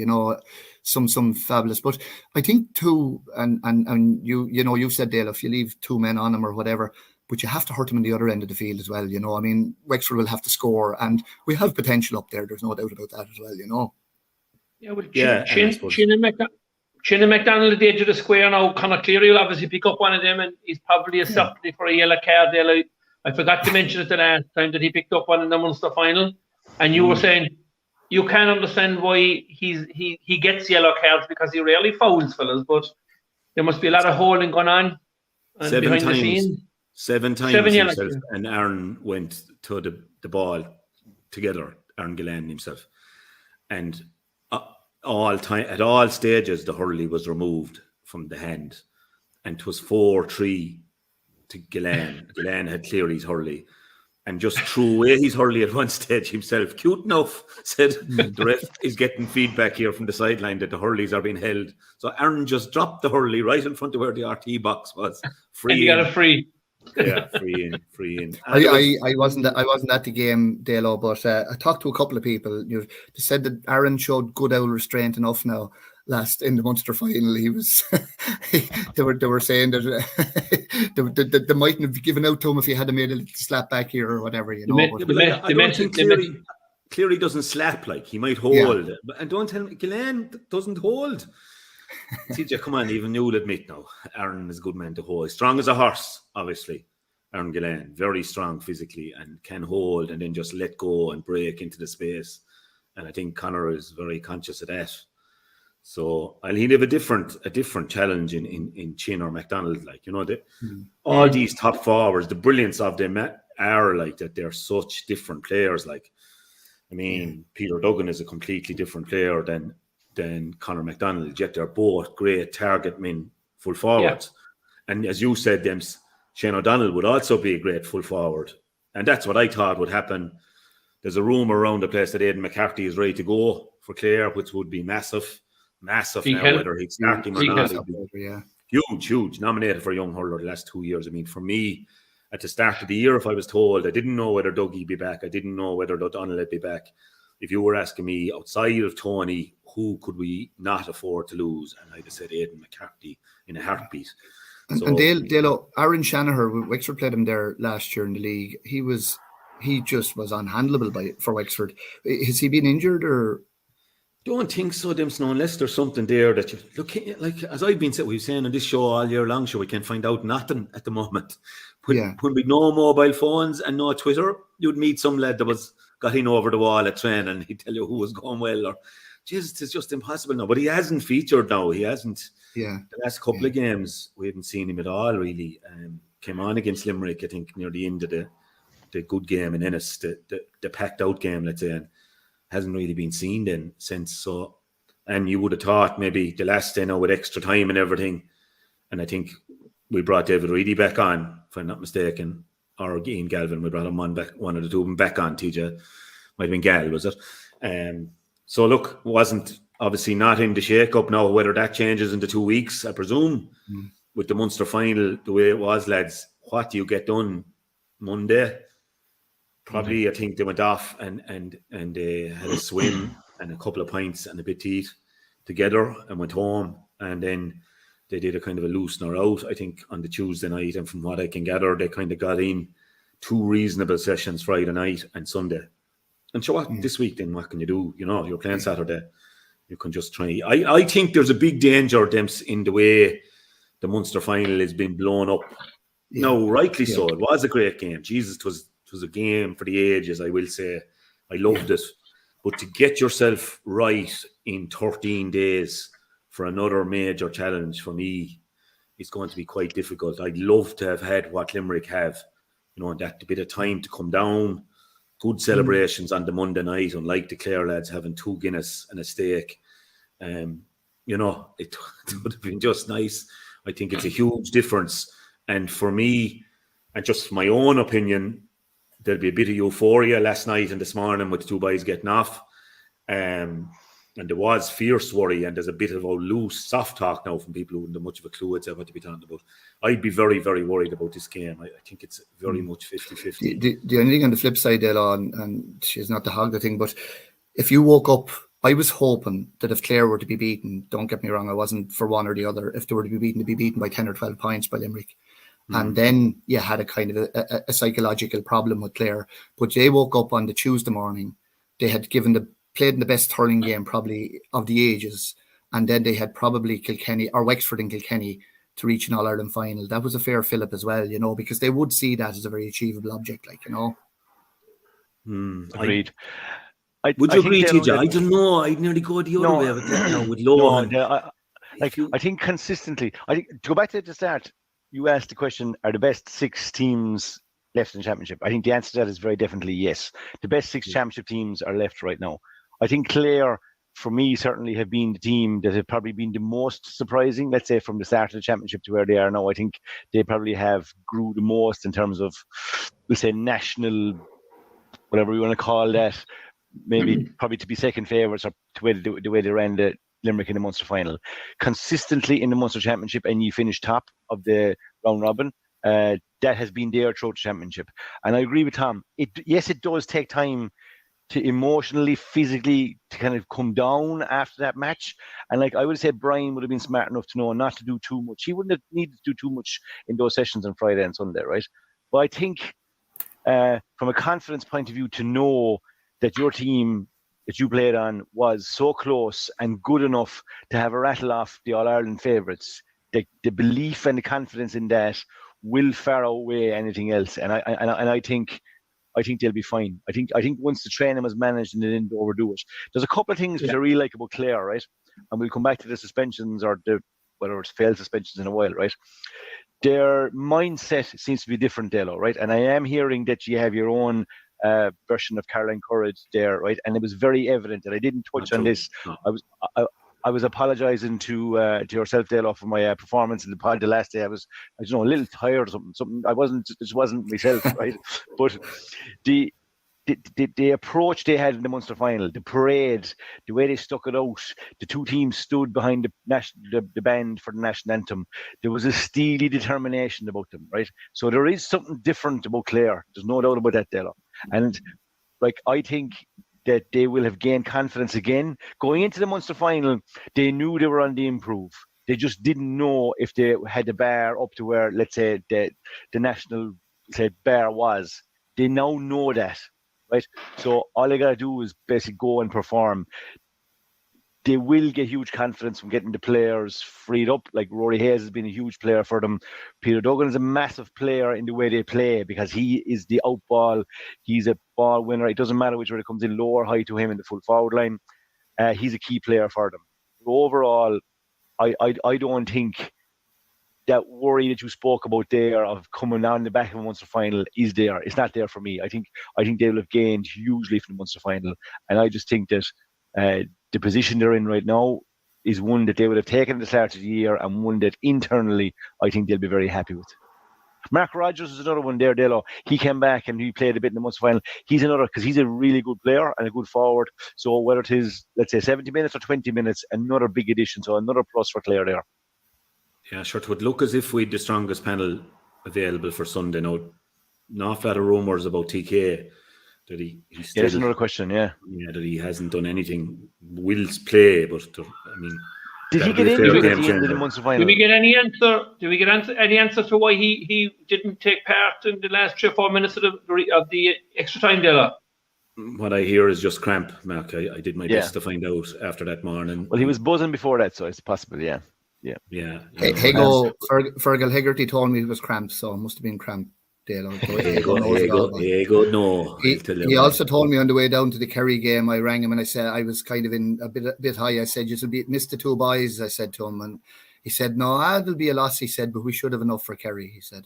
Some fabulous. But I think too, and you've said, Dale, if you leave two men on him or whatever, but you have to hurt him in the other end of the field as well. I mean, Wexford will have to score, and we have potential up there. There's no doubt about that as well. Yeah, well, Chin and McDonald at the edge of the square now. Conor Cleary will obviously pick up one of them, and he's probably a subtlety for a yellow card there. I forgot to mention it the last time that he picked up one in the Munster final, and you were saying you can't understand why he gets yellow cards, because he rarely fouls, fellas. But there must be a lot of holding going on behind the scenes. 7 times himself and Aaron went to the ball together. Aaron Gillan himself, and at all stages the hurley was removed from the hand, and it was 4-3. To Gillan. Gillan had cleared his hurley and just threw away his hurley at one stage himself. Cute enough, said the ref is getting feedback here from the sideline that the hurleys are being held. So Aaron just dropped the hurley right in front of where the RT box was. Free. And he got a free. Yeah, free in. I wasn't at the game, Dalo, but I talked to a couple of people. They said that Aaron showed good old restraint enough now. Last in the Munster final, he was. They were saying that they mightn't have given out to him if he had made a little slap back here or whatever. I don't think Cleary doesn't slap, like he might hold, and don't tell me Gillan doesn't hold. TJ, come on, even you'll admit now, Aaron is a good man to hold. Strong as a horse, obviously. Aaron Gillan, very strong physically and can hold and then just let go and break into the space. And I think Conor is very conscious of that. So he'll have a different challenge in Chin or McDonald, all these top forwards. The brilliance of them are like that. They're such different players. Peter Duggan is a completely different player than Conor McDonald. Yet they're both great target men, full forwards. Yeah. And as you said, Shane O'Donnell would also be a great full forward, and that's what I thought would happen. There's a rumour around the place that Aidan McCarthy is ready to go for Clare, which would be massive. massive Big now, help. whether he'd start him or Big not. help. He'd be Yeah. huge, nominated for Young Hurler the last 2 years. I mean, for me, at the start of the year, if I was told, I didn't know whether Dougie'd be back, I didn't know whether O'Donnell would be back. If you were asking me, outside of Tony, who could we not afford to lose? And I'd have said Aidan McCarthy in a heartbeat. And Dalo, Aaron Shanahan, Wexford played him there last year in the league. He just was unhandleable for Wexford. Has he been injured or? Don't think so, Dempsey, unless there's something there that you look at, like as I've been saying, we've saying on this show all year long, we can't find out nothing at the moment. When we'd no mobile phones and no Twitter, you'd meet some lad that got in over the wall at training and he'd tell you who was going well, or Jesus, it's just impossible now. But he hasn't featured now. He hasn't. Yeah. The last couple of games, we haven't seen him at all, really. Came on against Limerick, I think, near the end of the good game in Ennis, the packed out game, let's say, and hasn't really been seen then since. So, and you would have thought maybe the last day now with extra time and everything, and I think we brought David Reedy back on, if I'm not mistaken, or Ian Galvin, we brought him on back, one of the two of them back on. TJ might have been Gal, was it? So look, wasn't obviously not in the shake-up now. Whether that changes in the 2 weeks, I presume, with the Munster final the way it was, lads. What do you get done Monday? Probably, I think they went off and they had a swim and a couple of pints and a bit of tea together and went home. And then they did a kind of a loosener out, I think, on the Tuesday night. And from what I can gather, they kind of got in 2 reasonable sessions Friday night and Sunday. And so what this week then, what can you do? You know, you're playing Saturday. You can just try. I think there's a big danger, Demps, in the way the Munster final has been blown up. Yeah. No, rightly so. It was a great game. Jesus, it was a game for the ages, I will say. I loved it. But to get yourself right in 13 days for another major challenge for me is going to be quite difficult. I'd love to have had what Limerick have, you know, that bit of time to come down. Good celebrations on the Monday night, unlike the Clare lads having 2 Guinness and a steak. You know, it would have been just nice. I think it's a huge difference. And for me, and just my own opinion, there'll be a bit of euphoria last night and this morning with the 2 boys getting off. And there was fierce worry, and there's a bit of a loose, soft talk now from people who wouldn't have much of a clue what to be talking about. I'd be very, very worried about this game. I think it's very much 50-50. The only thing on the flip side, Dale, and she's not the hog the thing, but if you woke up, I was hoping that if Clare were to be beaten, don't get me wrong, I wasn't for one or the other, if they were to be beaten by 10 or 12 points by Limerick. And then you had a kind of a psychological problem with Clare. But they woke up on the Tuesday morning. They had played in the best hurling game probably of the ages. And then they had probably Kilkenny or Wexford and Kilkenny to reach an All-Ireland final. That was a fair fillip as well, you know, because they would see that as a very achievable object, like, you know. Agreed. Would you agree, TJ? I don't know. I'd nearly go the other way with that now with Lohan. I think consistently, to go back to the start, you asked the question, are the best 6 teams left in the championship? I think the answer to that is very definitely yes. The best 6 championship teams are left right now. I think Clare, for me, certainly have been the team that have probably been the most surprising, let's say from the start of the championship to where they are now. I think they probably have grew the most in terms of, we'll say, national, whatever you want to call that, maybe probably to be second favourites or the way they ran the Limerick in the Munster final. Consistently in the Munster Championship, and you finish top of the round robin. That has been there throughout the championship. And I agree with Tom. Yes, it does take time to emotionally, physically, to kind of come down after that match. And like I would say, Brian would have been smart enough to know not to do too much. He wouldn't have needed to do too much in those sessions on Friday and Sunday, right? But I think from a confidence point of view, to know that your team that you played on was so close and good enough to have a rattle off the All-Ireland favourites, the belief and the confidence in that will far outweigh anything else. And I think they'll be fine. I think once the training was managed and they didn't overdo it. There's a couple of things which I really like about Clare, right? And we'll come back to the suspensions or whether it's failed suspensions in a while, right? Their mindset seems to be different, Dalo, right? And I am hearing that you have your own version of Caroline Courage there, right? And it was very evident that I didn't touch on this. No. I was apologising to yourself, Dale, for my performance in the pod the last day. I was, I don't know, a little tired or something. It just wasn't myself, right? But the approach they had in the Munster final, the parade, the way they stuck it out, the two teams stood behind the band for the national anthem. There was a steely determination about them, right? So there is something different about Clare. There's no doubt about that, Dalo. And like, I think that they will have gained confidence again. Going into the Munster final, they knew they were on the improve. They just didn't know if they had the bar up to where, let's say, the national bar was. They now know that, right? So all they got to do is basically go and perform. They will get huge confidence from getting the players freed up. Like Rory Hayes has been a huge player for them. Peter Duggan is a massive player in the way they play because he is the out ball. He's a ball winner. It doesn't matter which way it comes in, low or high to him in the full forward line. He's a key player for them. But overall, I don't think that worry that you spoke about there of coming down the back of a Munster final is there. It's not there for me. I think they will have gained hugely from the Munster final. And I just think that the position they're in right now is one that they would have taken at the start of the year and one that internally I think they'll be very happy with. Mark Rogers is another one there, Dalo. He came back and he played a bit in the Munster final. He's another, because he's a really good player and a good forward. So whether it is, let's say, 70 minutes or 20 minutes, another big addition. So another plus for Clare there. Yeah, sure. It would look as if we'd the strongest panel available for Sunday. Now, an awful lot of rumours about TK. That he still, that's another question, yeah. Yeah, that he hasn't done anything. Will play, but I mean, did he get injured at the end of the Munster final? Did we get any answer? Did we get any answer to why he didn't take part in the last 3 or 4 minutes of the extra time, Dalo? What I hear is just cramp, Mark. I did my best to find out after that morning. Well, he was buzzing before that, so it's possible, yeah. Fergal Hegarty told me it was cramp, so it must have been cramp. He also told me on the way down to the Kerry game, I rang him and I said I was kind of in a bit high. I said, you missed the 2 boys, I said to him, and he said, no, it'll be a loss, he said, but we should have enough for Kerry, he said.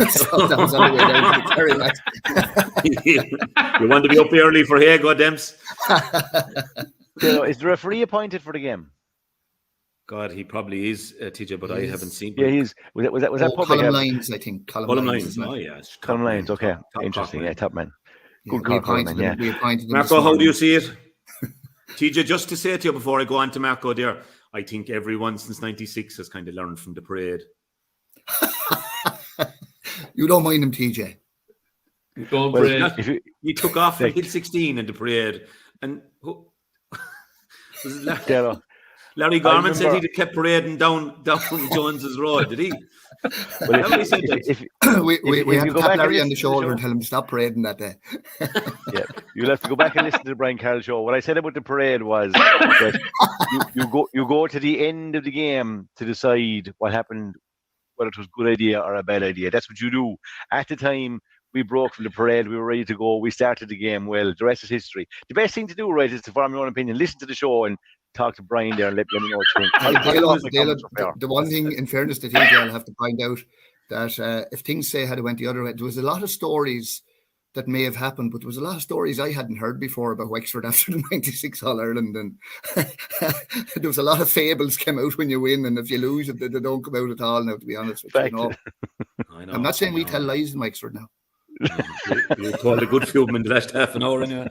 So that was on the way down to the Kerry match. You want to be up early for Hago, Demps? Is the referee appointed for the game? God, he probably is, TJ, but I haven't seen him. Yeah, he's was that public? Column Lines, I think. Column Lines. Oh, yeah. Column Lines, okay. Interesting, yeah, top man. Good call, man, yeah. Marco, how do you see it? TJ, just to say to you before I go on to Marco there, I think everyone since 96 has kind of learned from the parade. You don't mind him, TJ. You took off from Hill 16 in the parade, and was it Larry Gorman said he'd kept parading down Jones's Road, did he? Well, we have to tap Larry on the shoulder and tell him to stop parading that day. Yeah, you'll have to go back and listen to the Brian Carroll show. What I said about the parade was that you go to the end of the game to decide what happened, whether it was a good idea or a bad idea. That's what you do. At the time, we broke from the parade. We were ready to go. We started the game well. The rest is history. The best thing to do, right, is to form your own opinion. Listen to the show and talk to Brian there and let me know what you think. The one thing, in fairness to TJ, I'll have to find out that if things had went the other way, there was a lot of stories that may have happened, but there was a lot of stories I hadn't heard before about Wexford after the 96 All-Ireland, and there was a lot of fables came out when you win, and if you lose, they don't come out at all now, to be honest with you. I know. I'm not saying we tell lies in Wexford now. We told a good few of them in the last half an hour anyway.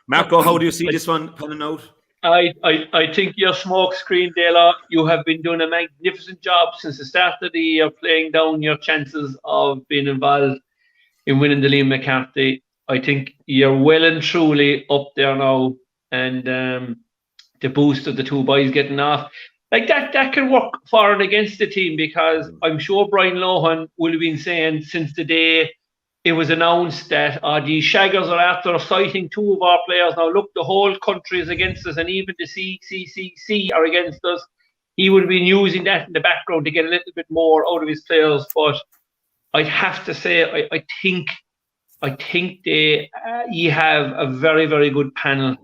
Marco, how do you see this one panning out? I think your smoke screen, Dalo, you have been doing a magnificent job since the start of the year, playing down your chances of being involved in winning the Liam McCarthy. I think you're well and truly up there now, and the boost of the 2 boys getting off. Like that can work for and against the team, because I'm sure Brian Lohan will have been saying since the day it was announced that these shaggers are after citing 2 of our players. Now, look, the whole country is against us, and even the CCCC are against us. He would have been using that in the background to get a little bit more out of his players. But I'd have to say, I think you have a very, very good panel.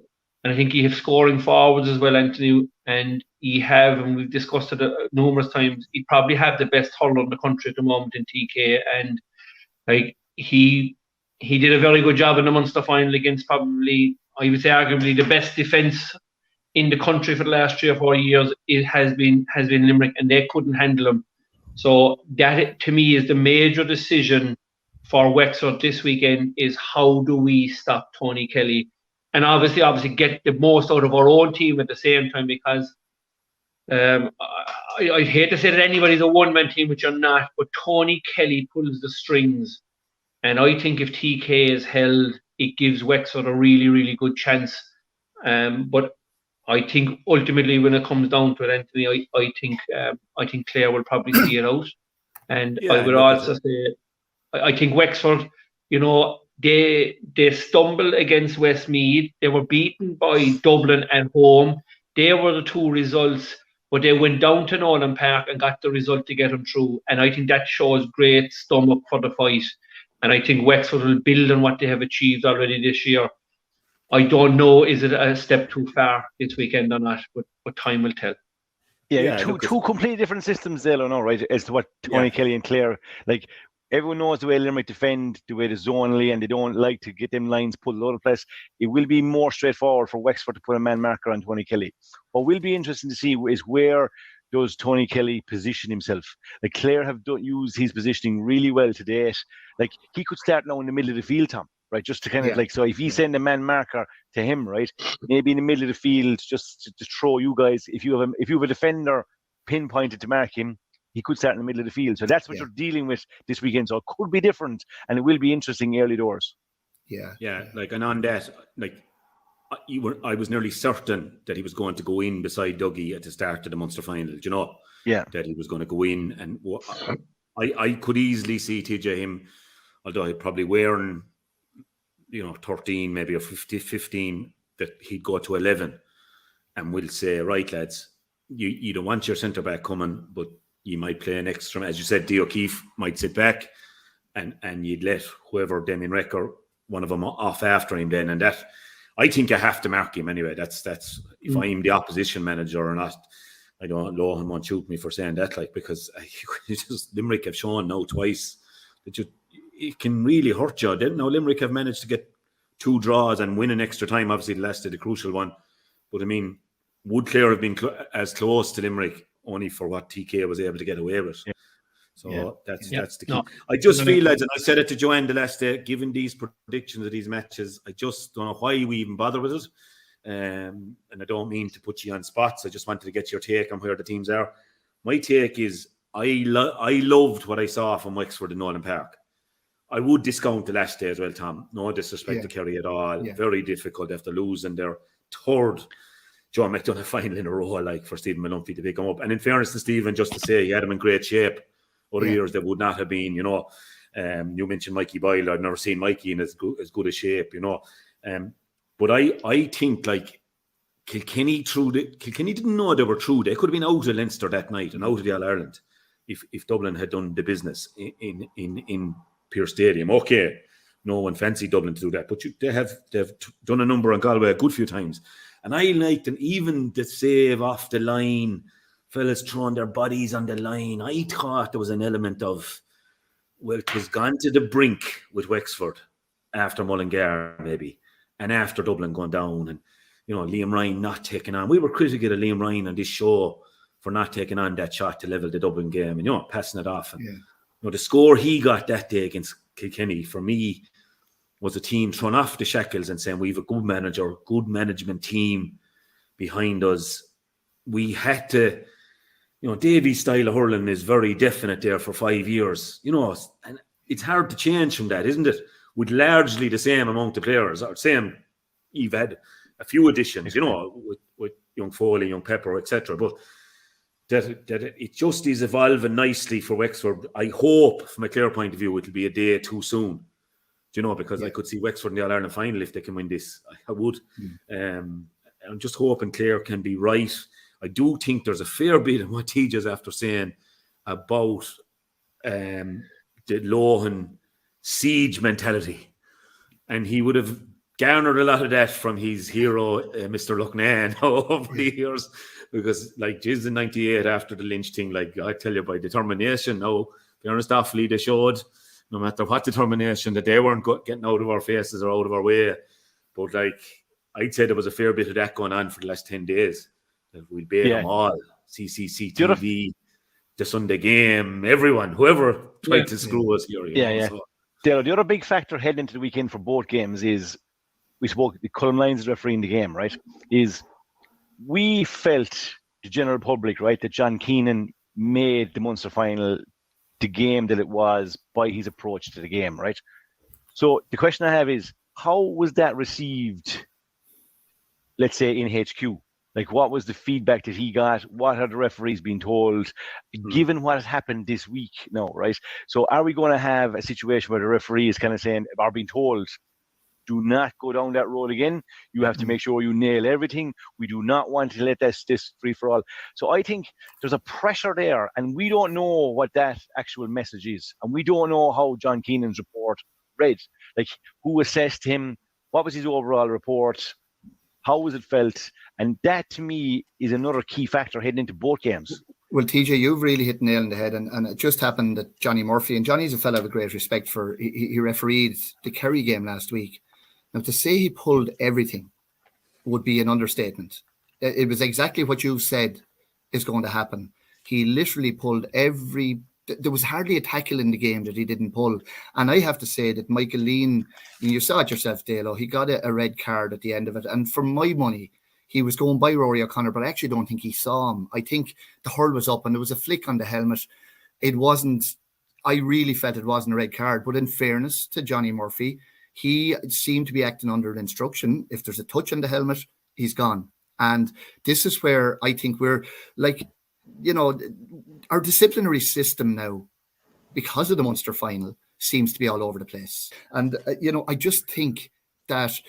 And I think you have scoring forwards as well, Anthony. And you have, and we've discussed it numerous times, you probably have the best hurler in the country at the moment in TK. And like he did a very good job in the Munster final against probably, I would say, arguably the best defence in the country for the last 3 or 4 years. It has been Limerick, and they couldn't handle him. So that, to me, is the major decision for Wexford this weekend is how do we stop Tony Kelly, and obviously get the most out of our own team at the same time, because I hate to say that anybody's a one-man team, which you're not, but Tony Kelly pulls the strings, and I think if TK is held, it gives Wexford a really, really good chance. But I think ultimately, when it comes down to it, Anthony, I think Clare will probably see it out, and Yeah, I would look, also say I think Wexford, they stumbled against Westmeath. They were beaten by Dublin at home. They were the two results, but they went down to Nolan Park and got the result to get them through. And I think that shows great stomach for the fight. And I think Wexford will build on what they have achieved already this year. I don't know, is it a step too far this weekend or not, but time will tell. Yeah, two completely different systems there, I know, right? As to what Tony Kelly and Clare, like, everyone knows the way Limerick defend, the way the zonally, and they don't like to get them lines pulled all over the place. It will be more straightforward for Wexford to put a man marker on Tony Kelly. What will be interesting to see is where does Tony Kelly position himself. Like, Clare have used his positioning really well to date. Like, he could start now in the middle of the field, Tom, right? Just to kind of like, so if he send a man marker to him, right, maybe in the middle of the field, just to throw you guys, if you have a defender pinpointed to mark him, he could start in the middle of the field. So that's what you're dealing with this weekend. So it could be different, and it will be interesting early doors. Yeah. Like, and on that, like, I was nearly certain that he was going to go in beside Dougie at the start of the Munster final. That he was going to go in, and I could easily see TJ him, although he'd probably wearing 13 maybe or 15, that he'd go to 11, and we'll say, right, lads, you don't want your centre back coming, but you might play an extra, as you said, Dee O'Keefe might sit back, and you'd let whoever, Damien Recker, one of them off after him then, and that, I think I have to mark him anyway. That's if I'm the opposition manager or not. I don't know, Lohan won't shoot me for saying that, like, because Limerick have shown now twice that it can really hurt you. Now Limerick have managed to get 2 draws and win an extra time. Obviously, the last did a crucial one, but I mean, would Clare have been as close to Limerick only for what TK was able to get away with? So that's the key. I just feel, lads, and I said it to Joanne the last day, given these predictions of these matches, I just don't know why we even bother with it. And I don't mean to put you on spots. I just wanted to get your take on where the teams are. My take is I loved what I saw from Wexford in Nolan Park. I would discount the last day as well, Tom. No disrespect to Kerry at all. Very difficult after losing their third John McDonough final in a row, like, for Stephen Malumphey to pick him up. And in fairness to Stephen, just to say, he had him in great shape. Other years they would not have been, you mentioned Mikey Boyle. I've never seen Mikey in as good a shape, But I think, like, Kilkenny didn't know they were through. They could have been out of Leinster that night and out of the All-Ireland if Dublin had done the business in Pearse Stadium. Okay, no one fancied Dublin to do that, but they've done a number on Galway a good few times. And I liked them, even the save off the line, fellas throwing their bodies on the line. I thought there was an element of, well, it was gone to the brink with Wexford after Mullingar, maybe, and after Dublin going down, and Liam Ryan not taking on. We were critical of Liam Ryan on this show for not taking on that shot to level the Dublin game, and passing it off. And the score he got that day against Kilkenny, for me, was a team thrown off the shackles and saying, we have a good manager, good management team behind us. We had to, Davy's style of hurling is very definite there for 5 years, and it's hard to change from that, isn't it? With largely the same amount of players, or same, you've had a few additions, with young Foley, young Pepper, etc. But that it just is evolving nicely for Wexford. I hope, from a Clare point of view, it'll be a day too soon. Because I could see Wexford in the All-Ireland final if they can win this. I would. I'm just hoping Clare can be right. I do think there's a fair bit of what TJ's after saying about the Lohan siege mentality. And he would have garnered a lot of that from his hero, Mr. Lucknan, over the years. Because, like, in 98, after the Lynch thing, like, I tell you, by determination, now, be honest, awfully, they showed, no matter what determination, that they weren't getting out of our faces or out of our way. But, like, I'd say there was a fair bit of that going on for the last 10 days. That we'd beat them all. CCC TV, the Sunday game, everyone, whoever tried to screw us here. So The other big factor heading into the weekend for both games is, we spoke, the Cullen Lyons refereeing the game, right? Is we felt, the general public, right, that John Keenan made the Munster final the game that it was by his approach to the game, right? So the question I have is, how was that received, let's say, in HQ? Like, what was the feedback that he got? What are the referees being told? Given what has happened this week now, right? So are we going to have a situation where the referee is kind of saying, are being told, do not go down that road again. You have to make sure you nail everything. We do not want to let this free for all. So I think there's a pressure there, and we don't know what that actual message is. And we don't know how John Keenan's report read. Like, who assessed him? What was his overall report? How was it felt? And that, to me, is another key factor heading into both games. Well, TJ, you've really hit the nail on the head, and it just happened that Johnny Murphy, and Johnny's a fellow with great respect for, he refereed the Kerry game last week. Now, to say he pulled everything would be an understatement. It was exactly what you said is going to happen. He literally pulled there was hardly a tackle in the game that he didn't pull. And I have to say that Michael Lean, and you saw it yourself, Dalo, he got a red card at the end of it. And for my money, he was going by Rory O'Connor, but I actually don't think he saw him. I think the hurl was up and there was a flick on the helmet. I really felt it wasn't a red card. But in fairness to Johnny Murphy, he seemed to be acting under an instruction. If there's a touch on the helmet, he's gone. And this is where I think we're like, our disciplinary system now, because of the Munster final, seems to be all over the place. And, I just think that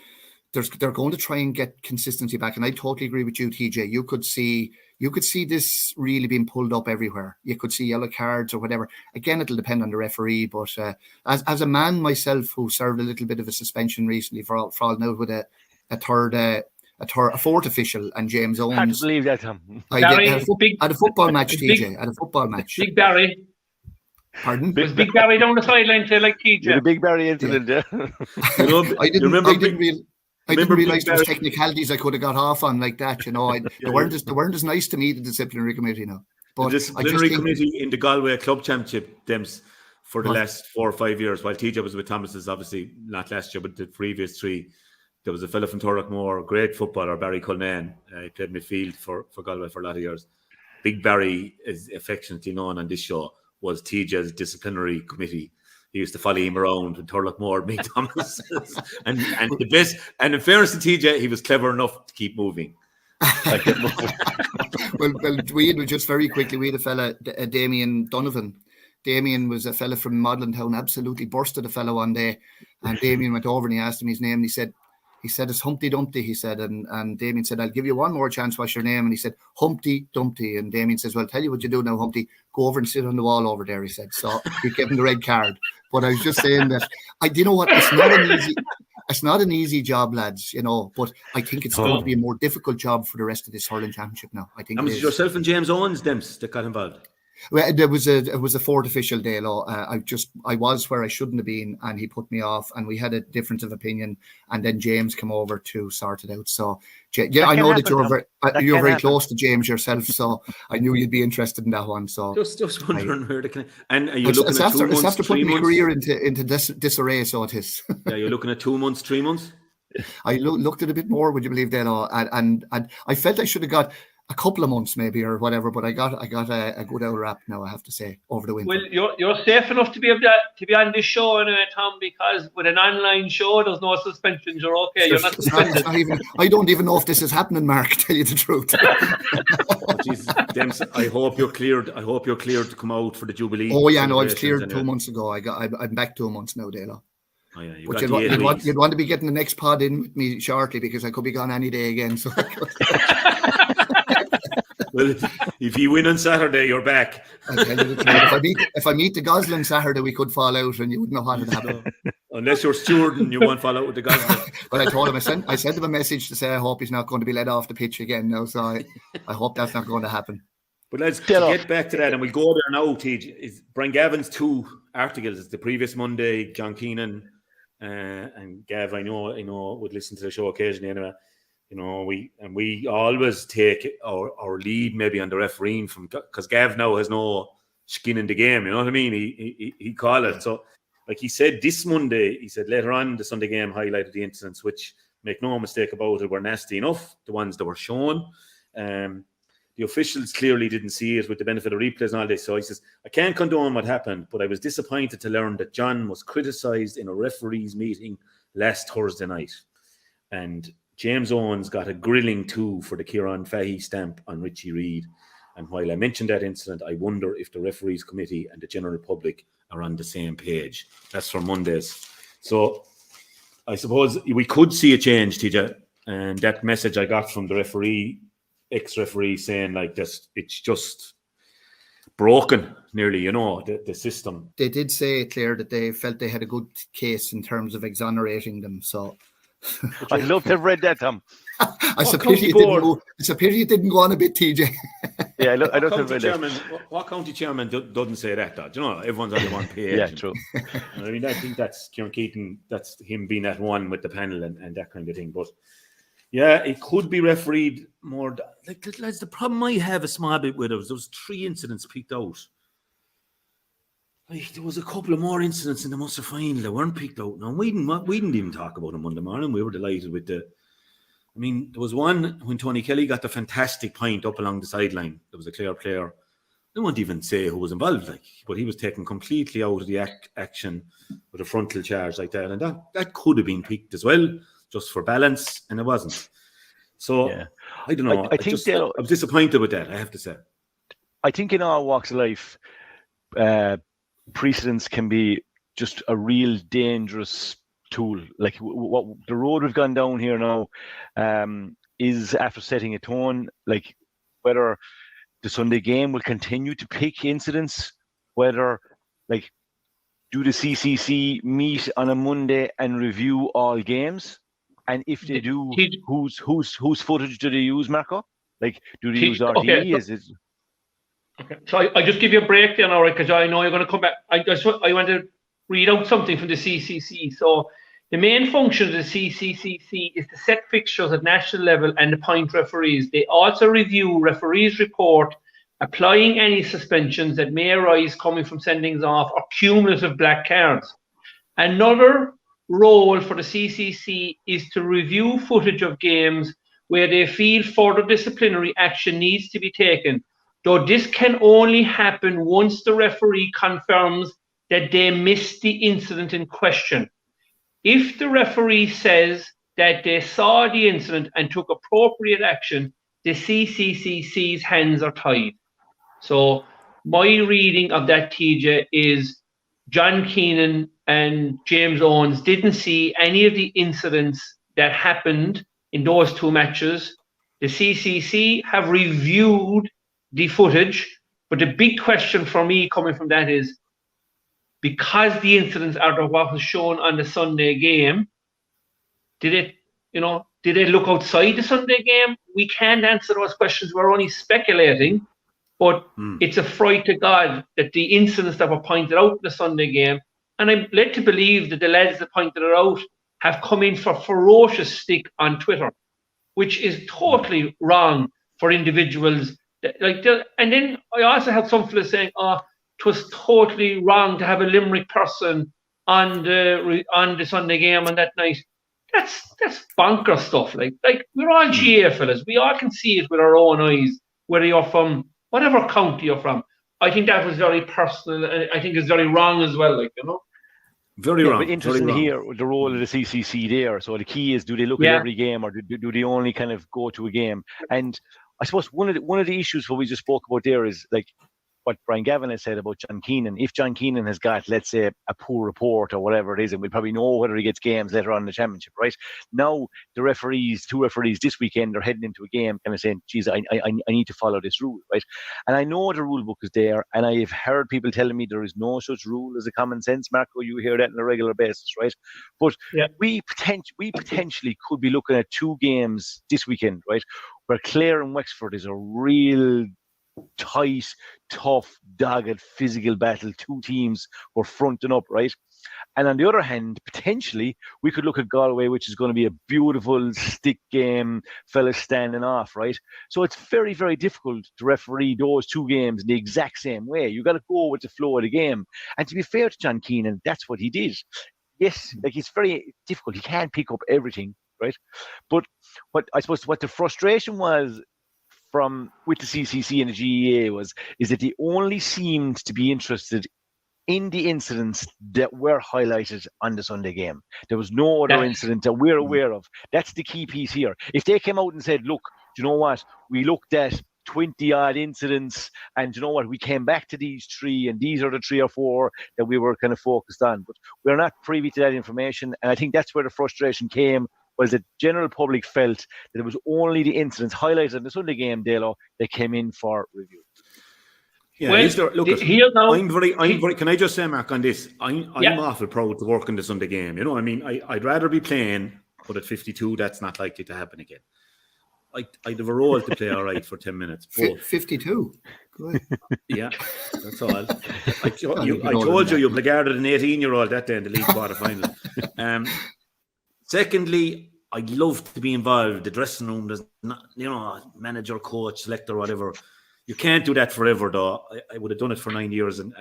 they're going to try and get consistency back. And I totally agree with you, TJ. You could see this really being pulled up everywhere. You could see yellow cards or whatever. Again, it'll depend on the referee. But as a man myself who served a little bit of a suspension recently for all now with a fourth official and James Owens. Hard to believe that, Tom. At a football match, TJ. At a football match. Big Barry. Pardon? Was Big Barry down the sideline to like TJ? The Big Barry incident, yeah. I didn't realise there was technicalities I could have got off on like that. They weren't as nice to me, the disciplinary committee now. But the disciplinary committee in the Galway Club Championship, Dems, for the last 4 or 5 years, while TJ was with Thomas's, obviously not last year, but the previous 3, there was a fella from Turlockmore, great footballer, Barry Cullinane. He played midfield for Galway for a lot of years. Big Barry, is affectionately known on this show, was TJ's disciplinary committee. He used to follow him around with Turlockmore, Big Thomas. and the best, and in fairness to TJ, he was clever enough to keep moving. Well, we had just very quickly, we had a fella, Damien Donovan. Damien was a fella from Modlin Town, absolutely bursted a fellow one day. And Damien went over and he asked him his name. And he said, it's Humpty Dumpty, he said. And Damien said, I'll give you one more chance. What's your name? And he said, Humpty Dumpty. And Damien says, well, tell you what you do now, Humpty. Go over and sit on the wall over there, he said. So he gave him the red card. But I was just saying that, you know what, it's not an easy job, lads, but I think it's going to be a more difficult job for the rest of this hurling championship now. I think it was yourself and James Owens, Dems, that got involved. Well, it was a fourth official day, I was where I shouldn't have been, and he put me off, and we had a difference of opinion, and then James came over to sort it out. So, I know that you're very close to James yourself, so I knew you'd be interested in that one. So, just wondering where and are you looking at 2 months? It's after putting my career into disarray, so it is. Yeah, you're looking at 2 months, 3 months. I looked at a bit more. Would you believe that? And I felt I should have got a couple of months maybe or whatever, but I got a good old rap now, I have to say, over the winter. Well, you're safe enough to be able to be on this show anyway, Tom, because with an online show, there's no suspensions. You're okay. You're not suspended. I don't even know if this is happening, Mark. Tell you the truth. Dems, I hope you're cleared. I hope you're cleared to come out for the Jubilee. Oh yeah, no, I was cleared anyway. 2 months ago. I'm back 2 months now, Dalo. Oh, yeah, but you'd want to be getting the next pod in with me shortly because I could be gone any day again. So. Well, if you win on Saturday, you're back. If I meet the Goslin Saturday, we could fall out, and you wouldn't know what would happen. Unless you're steward and you won't fall out with the Goslin. But I told him, I sent him a message to say I hope he's not going to be let off the pitch again now. So I hope that's not going to happen. But let's get back to that, and we'll go there now. Is Brian Gavin's 2 articles? The previous Monday, John Keenan and Gav, I know would listen to the show occasionally anyway. We always take our lead maybe on the refereeing because Gav now has no skin in the game. You know what I mean? He called it. So like he said this Monday, he said later on the Sunday game highlighted the incidents, which, make no mistake about it, were nasty enough, the ones that were shown. The officials clearly didn't see it with the benefit of replays and all this. So he says, I can't condone what happened, but I was disappointed to learn that John was criticised in a referees meeting last Thursday night. And James Owens got a grilling too for the Kieran Fahey stamp on Richie Reid. And while I mentioned that incident, I wonder if the referees committee and the general public are on the same page. That's for Mondays. So I suppose we could see a change, TJ. And that message I got from the referee, ex-referee, saying like this, it's just broken nearly, the system. They did say, Claire, that they felt they had a good case in terms of exonerating them. So I'd love to have read that, Tom. It's a pity it didn't go on a bit, TJ. Yeah, I love to have read that. What county chairman doesn't say that, though? Everyone's on the one page. Yeah, true. I mean, I think that's Kieran Keaton, that's him being at one with the panel and that kind of thing. But yeah, it could be refereed more. Like, lads, the problem I have a small bit with it was those 3 incidents picked out. Like, there was a couple of more incidents in the Munster final that weren't picked out. Now, we didn't even talk about them Monday morning. We were delighted with there was one when Tony Kelly got the fantastic point up along the sideline. There was a clear player. I won't even say who was involved, but he was taken completely out of the action with a frontal charge like that. And that could have been picked as well, just for balance, and it wasn't. So, yeah. I don't know. I'm disappointed with that, I have to say. I think in all walks of life, precedents can be just a real dangerous tool. Like what the road we've gone down here now is after setting a tone, like whether the Sunday game will continue to pick incidents, whether like do the CCC meet on a Monday and review all games, and if they do, whose footage do they use, Marco? Like, do they use RTE? Okay, okay, so I just give you a breakdown, all right, because I know you're going to come back. I want to read out something from the CCC. So the main function of the CCCC is to set fixtures at national level and appoint referees. They also review referees' report, applying any suspensions that may arise coming from sendings off or cumulative black cards. Another role for the CCC is to review footage of games where they feel further disciplinary action needs to be taken, though this can only happen once the referee confirms that they missed the incident in question. If the referee says that they saw the incident and took appropriate action, the CCCC's hands are tied. So my reading of that, TJ, is John Keenan and James Owens didn't see any of the incidents that happened in those 2 matches. The CCC have reviewed the footage, but the big question for me coming from that is, because the incidents are what was shown on the Sunday game, did they look outside the Sunday game? We can't answer those questions. We're only speculating, but it's a fright to God that the incidents that were pointed out in the Sunday game, and I'm led to believe that the lads that pointed it out have come in for ferocious stick on Twitter, which is totally wrong for individuals. And then I also had some fellas saying, it was totally wrong to have a Limerick person on the Sunday game on that night. That's bonker stuff. Like we're all GA fellas. We all can see it with our own eyes, whether you're from whatever county you're from. I think that was very personal. I think it's very wrong as well. Very wrong. But interesting here, the role of the CCC there. So the key is, do they look at every game, or do they only kind of go to a game? And I suppose one of the issues what we just spoke about there is like what Brian Gavin has said about John Keenan. If John Keenan has got, let's say, a poor report or whatever it is, and we'll probably know whether he gets games later on in the championship, right? Now, the referees, 2 referees this weekend are heading into a game kind of saying, geez, I need to follow this rule, right? And I know the rule book is there, and I've heard people telling me there is no such rule as a common sense. Marco, you hear that on a regular basis, right? But we potentially could be looking at 2 games this weekend, right, where Clare and Wexford is a real tight, tough, dogged, physical battle. 2 teams were fronting up, right? And on the other hand, potentially, we could look at Galway, which is going to be a beautiful stick game, fellas standing off, right? So it's very, very difficult to referee those two games in the exact same way. You got to go with the flow of the game. And to be fair to John Keenan, that's what he did. Yes, like it's very difficult. He can't pick up everything, right? But what I suppose what the frustration was with the CCC and the GEA is that they only seemed to be interested in the incidents that were highlighted on the Sunday game. There was no other incident that we're aware of. That's the key piece here. If they came out and said, look, do you know what? We looked at 20 odd incidents and you know what? We came back to these 3 and these are the 3 or 4 that we were kind of focused on. But we're not privy to that information. And I think that's where the frustration came, was the general public felt that it was only the incidents highlighted in the Sunday game, Dalo, that came in for review. Yeah, well, look, here now, I'm very. Can I just say, Mark, on this? I'm awful proud to work in the Sunday game. You know, I mean, I'd rather be playing, but at 52, that's not likely to happen again. I'd have a role to play all right for 10 minutes. 52. Good. Yeah, that's all. I told you, you blackguarded an 18-year-old that day in the league quarter-final. Secondly, I'd love to be involved. The dressing room does not, manager, coach, selector, whatever. You can't do that forever, though. I would have done it for 9 years, and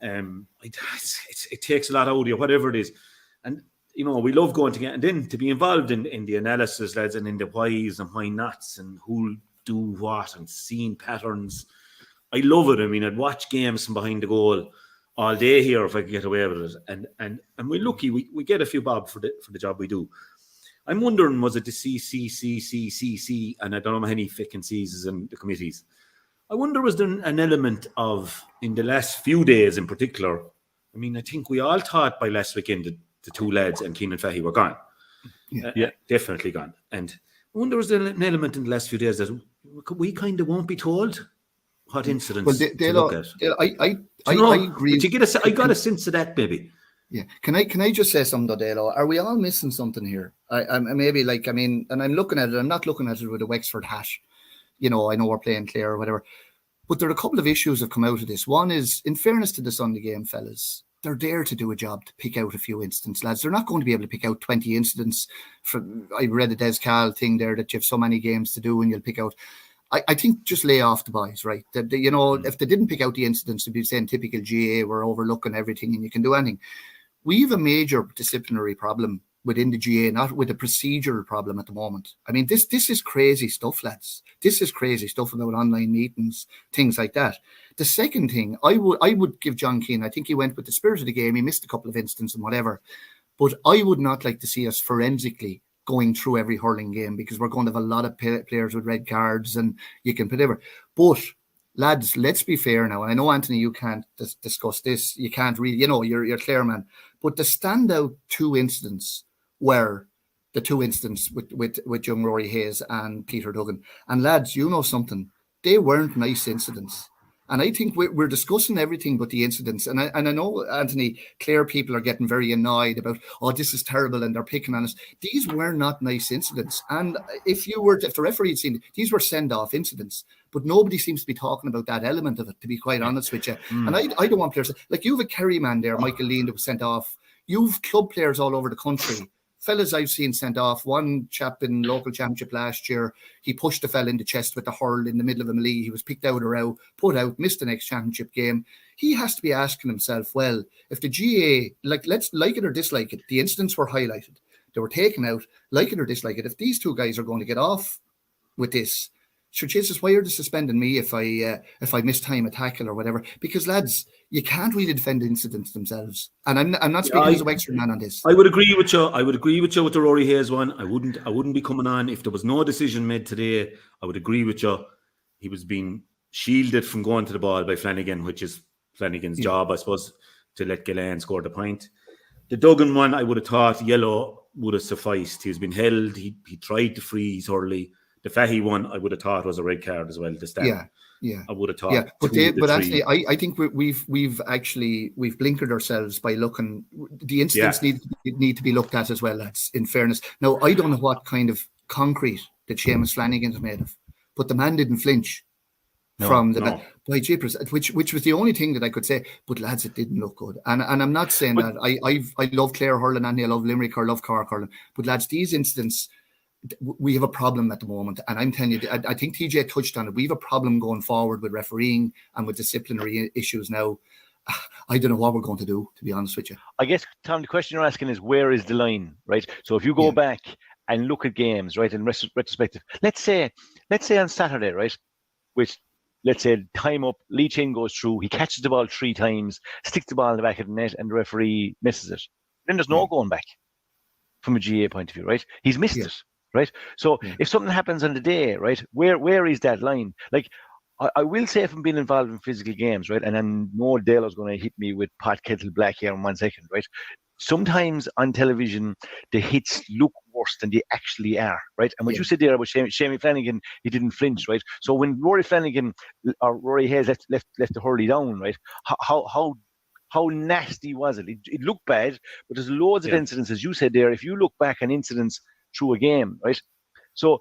it takes a lot out of you, whatever it is. And, we love going to get, and then to be involved in the analysis, lads, and in the whys and why nots, and who'll do what, and seeing patterns. I love it. I mean, I'd watch games from behind the goal all day here if I could get away with it. And we're lucky. We get a few bob for the job we do. I'm wondering, was it the CCC, and I don't know how many fucking C's is in the committees. I wonder, was there an element of, in the last few days in particular, I mean, I think we all thought by last weekend that the 2 lads and Keenan Fahey were gone. Yeah, definitely gone. And I wonder, was there an element in the last few days that we kind of won't be told what incidents to look at? I agree. I got a sense of that, maybe. Yeah. Can I just say something, Dalo? Are we all missing something here? And I'm looking at it. I'm not looking at it with a Wexford hat. I know we're playing Clare or whatever. But there are a couple of issues that come out of this. One is, in fairness to the Sunday game, fellas, they're there to do a job, to pick out a few incidents, lads. They're not going to be able to pick out 20 incidents. I read the Des Cal thing there that you have so many games to do and you'll pick out. I think just lay off the boys, right? If they didn't pick out the incidents, they'd be saying typical GA, we're overlooking everything and you can do anything. We have a major disciplinary problem within the GA, not with a procedural problem at the moment. I mean, this is crazy stuff, lads. This is crazy stuff about online meetings, things like that. The second thing, I would give John Keane, I think he went with the spirit of the game. He missed a couple of instances and whatever. But I would not like to see us forensically going through every hurling game, because we're going to have a lot of players with red cards and you can put whatever. But lads, let's be fair now. And I know, Anthony, you can't discuss this. You can't really, you're Clare man. But the standout 2 incidents were the 2 incidents with young Rory Hayes and Peter Duggan. And lads, you know something, they weren't nice incidents. And I think we're discussing everything but the incidents. And I know, Anthony, Clare people are getting very annoyed about, this is terrible, and they're picking on us. These were not nice incidents. And if the referee had seen it, these were send-off incidents. But nobody seems to be talking about that element of it, to be quite honest with you. And I don't want players, like you have a Kerry man there, Michael Lean, that was sent off. You've club players all over the country. Fellas I've seen sent off. One chap in local championship last year, he pushed a fella in the chest with a hurl in the middle of a melee. He was picked out of row, put out, missed the next championship game. He has to be asking himself, well, if the GA, let's like it or dislike it, the incidents were highlighted, they were taken out, like it or dislike it. If these 2 guys are going to get off with this, so Jesus, why are they suspending me if I miss time a tackle or whatever? Because lads, you can't really defend incidents themselves. And I'm not speaking as a Wexford man on this. I would agree with you. With the Rory Hayes one. I wouldn't be coming on if there was no decision made today. I would agree with you. He was being shielded from going to the ball by Flanagan, which is Flanagan's job, I suppose, to let Gillane score the point. The Duggan one, I would have thought yellow would have sufficed. He's been held. He tried to freeze early. The Fahey one, I would have thought, was a red card as well. Yeah. I would have thought. Yeah, but actually, I think we've blinkered ourselves by looking. The incidents need to be looked at as well. That's in fairness. Now, I don't know what kind of concrete that Seamus Flanagan's made of, but the man didn't flinch. from the by jeepers, which was the only thing that I could say. But lads, it didn't look good, and I'm not saying that I love Clare hurling and I love Limerick or love Cork hurling, but lads, these incidents, we have a problem at the moment, and I'm telling you, I think TJ touched on it. We have a problem going forward with refereeing and with disciplinary issues now. I don't know what we're going to do, to be honest with you. I guess, Tom, the question you're asking is, where is the line, right? So if you go back and look at games, right, in retrospective, let's say on Saturday, right, which, let's say, time up, Lee Chin goes through, he catches the ball 3 times, sticks the ball in the back of the net, and the referee misses it. Then there's no going back from a GA point of view, right? He's missed it, right? So if something happens on the day, right, where is that line? Like, I will say, from being involved in physical games, right, and I know Dalo's going to hit me with pot kettle black here in 1 second, right? Sometimes on television, the hits look worse than they actually are, right? And what you said there about Shamie Flanagan, he didn't flinch, right? So when Rory Flanagan or Rory Hayes left the hurley down, right, how nasty was it? It looked bad, but there's loads of incidents, as you said there. If you look back on incidents through a game, right? So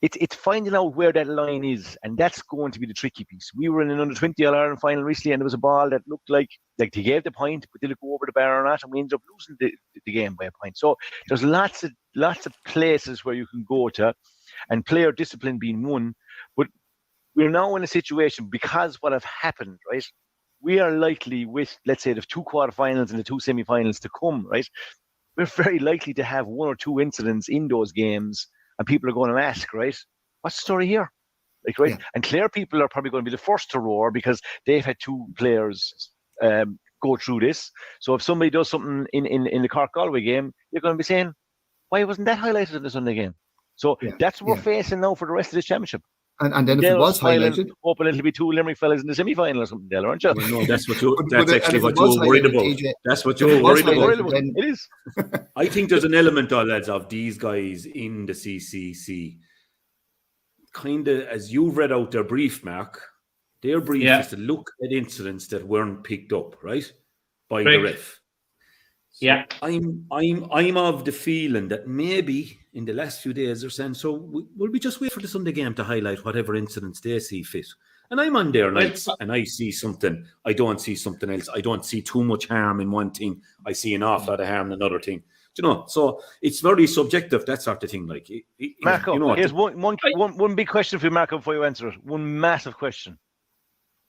it's finding out where that line is, and that's going to be the tricky piece. We were in an under-20 All-Ireland final recently, and there was a ball that looked like they gave the point, but did it go over the bar or not? And we ended up losing the game by a point. So there's lots of places where you can go to, and player discipline being one. But we're now in a situation, because what have happened, right? We are likely with, let's say, the 2 quarterfinals and the 2 semi-finals to come, right? We're very likely to have 1 or 2 incidents in those games. And people are going to ask, right, what's the story here? Like, right? Yeah. And Clare people are probably going to be the first to roar, because they've had 2 players go through this. So if somebody does something in the Cork-Galway game, you're going to be saying, why wasn't that highlighted in the Sunday game? So that's what we're facing now for the rest of this championship. And then if it was highlighted, hoping it'll be 2 Limerick fellas in the semi-final or something, Dale, aren't you? Well, no, that's actually what you're worried about. TJ, that's what you're worried about. It is. I think there's an element, lads, of these guys in the CCC. Kind of, as you've read out their brief, Mark, their brief is to look at incidents that weren't picked up, right, by the ref. So I'm of the feeling that maybe in the last few days they're saying, so will we just wait for the Sunday game to highlight whatever incidents they see fit? And I'm on their nights and I see something, I don't see something else. I don't see too much harm in one thing. I see an awful lot of harm in another thing. Do you know? So it's very subjective, that sort of thing. Like, Marco, you know, here's one big question for you, Marco, before you answer it. One massive question.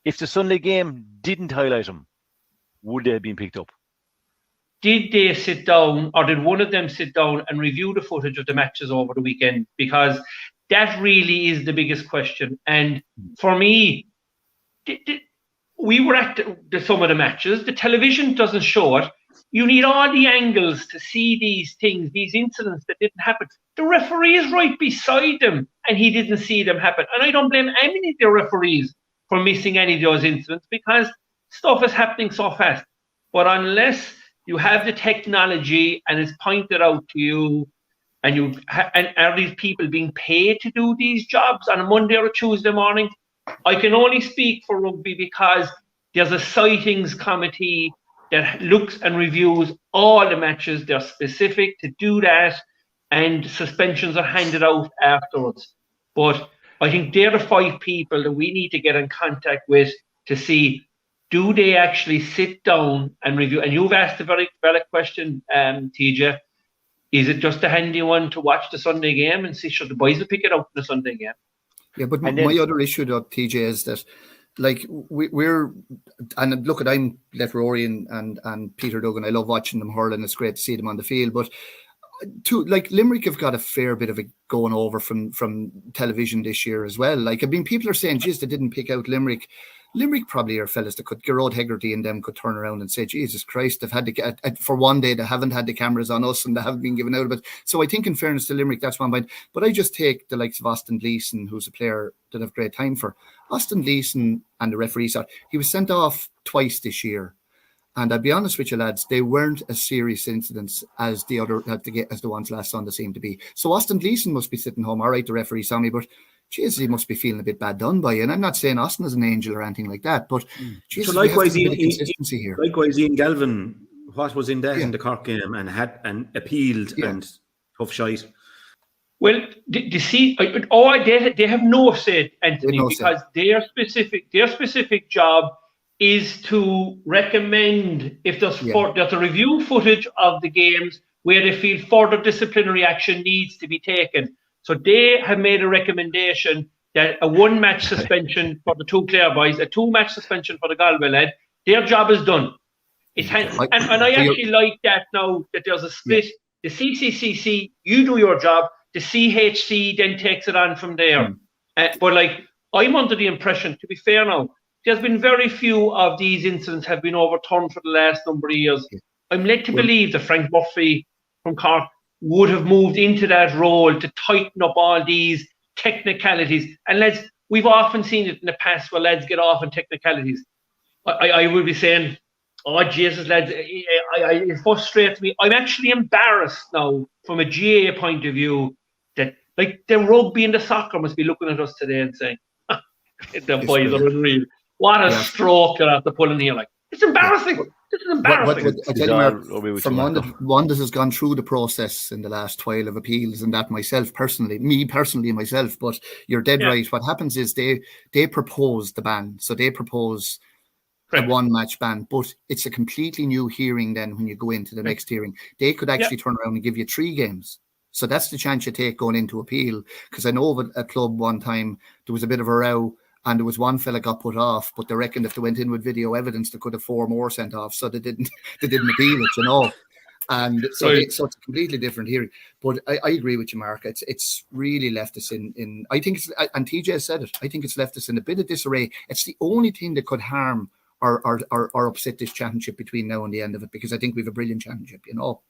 If the Sunday game didn't highlight them, would they have been picked up? Did they sit down, or did one of them sit down and review the footage of the matches over the weekend? Because that really is the biggest question. And for me, we were at some of the matches. The television doesn't show it. You need all the angles to see these things, these incidents that didn't happen. The referee is right beside them, and he didn't see them happen. And I don't blame any of the referees for missing any of those incidents, because stuff is happening so fast. But unless you have the technology and it's pointed out to you, and are these people being paid to do these jobs on a Monday or a Tuesday morning? I can only speak for rugby because there's a sightings committee that looks and reviews all the matches. They're specific to do that, and suspensions are handed out afterwards. But I think they're the 5 people that we need to get in contact with to see, do they actually sit down and review? And you've asked a very valid question, TJ. Is it just a handy one to watch the Sunday game and see, sure, the boys will pick it up in the Sunday game? Yeah, but my other issue, though, TJ, is that, like, we're, and look, I'm let Rory and Peter Duggan, I love watching them hurl, and it's great to see them on the field. But like, Limerick have got a fair bit of it going over from television this year as well. Like, I mean, people are saying, geez, they didn't pick out Limerick. Limerick probably are fellas that could, Gerard Hegarty and them could turn around and say, Jesus Christ, they've had to, for one day, they haven't had the cameras on us and they haven't been given out of it. So I think, in fairness to Limerick, that's one point. But I just take the likes of Austin Gleeson, who's a player that I've great time for. Austin Gleeson and the referees, he was sent off twice this year. And I'll be honest with you, lads, they weren't as serious incidents as the ones last Sunday seemed to be. So Austin Gleeson must be sitting home. All right, the referee saw me, but Jesus, he must be feeling a bit bad done by you. And I'm not saying Austin is an angel or anything like that, but Jesus, so likewise, consistency here. Likewise, Ian Galvin, what was in that in the Cork game and appealed and tough shite. Well, they have no say, Anthony, no say. because their specific job is to recommend if there's to review footage of the games where they feel further disciplinary action needs to be taken. So they have made a recommendation that a 1-match suspension for the 2 Clare boys, a 2-match suspension for the Galway lad. Their job is done. And I actually like that now that there's a split. The CCCC, you do your job. The CHC then takes it on from there. But like, I'm under the impression, to be fair now, there's been very few of these incidents have been overturned for the last number of years. I'm led to believe that Frank Murphy from Cork would have moved into that role to tighten up all these technicalities. And we've often seen it in the past where lads get off on technicalities. I will be saying, oh, Jesus, lads, it frustrates me. I'm actually embarrassed now from a GA point of view that, like, the rugby and the soccer must be looking at us today and saying, the boys are unreal. What a stroke they're after pulling here. Like, it's embarrassing. This is embarrassing. I tell you, Mark, from one that has gone through the process in the last while of appeals, and that myself personally, but you're dead right. What happens is they propose the ban. So they propose a 1-match ban, but it's a completely new hearing then when you go into the next hearing. They could actually turn around and give you 3 games. So that's the chance you take going into appeal. Because I know of a club one time, there was a bit of a row and there was one fella got put off, but they reckoned if they went in with video evidence, they could have 4 more sent off. So they didn't appeal it, you know. And so, it's a completely different hearing. But I agree with you, Mark. It's really left us in I think, and TJ said it, I think it's left us in a bit of disarray. It's the only thing that could harm or upset this championship between now and the end of it, because I think we have a brilliant championship, you know.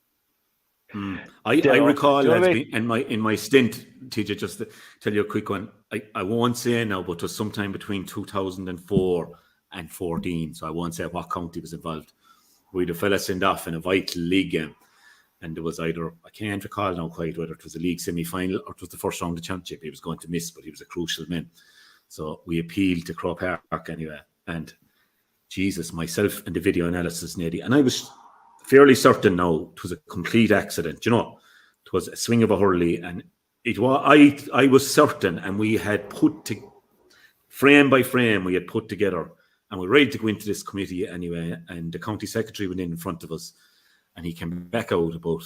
I recall in my stint, TJ, just to tell you a quick one. I won't say now, but it was sometime between 2004 and 14. So I won't say what county was involved. We had a fella sent off in a vital league game, and there was either, I can't recall now quite whether it was a league semi-final or it was the first round of the championship. He was going to miss, but he was a crucial man. So we appealed to Croke Park anyway, and Jesus, myself and the video analysis nearly, and I was fairly certain now it was a complete accident. You know, it was a swing of a hurley, and it was. I was certain, and we had put frame by frame. We had put together, and we were ready to go into this committee anyway. And the county secretary went in front of us, and he came back out about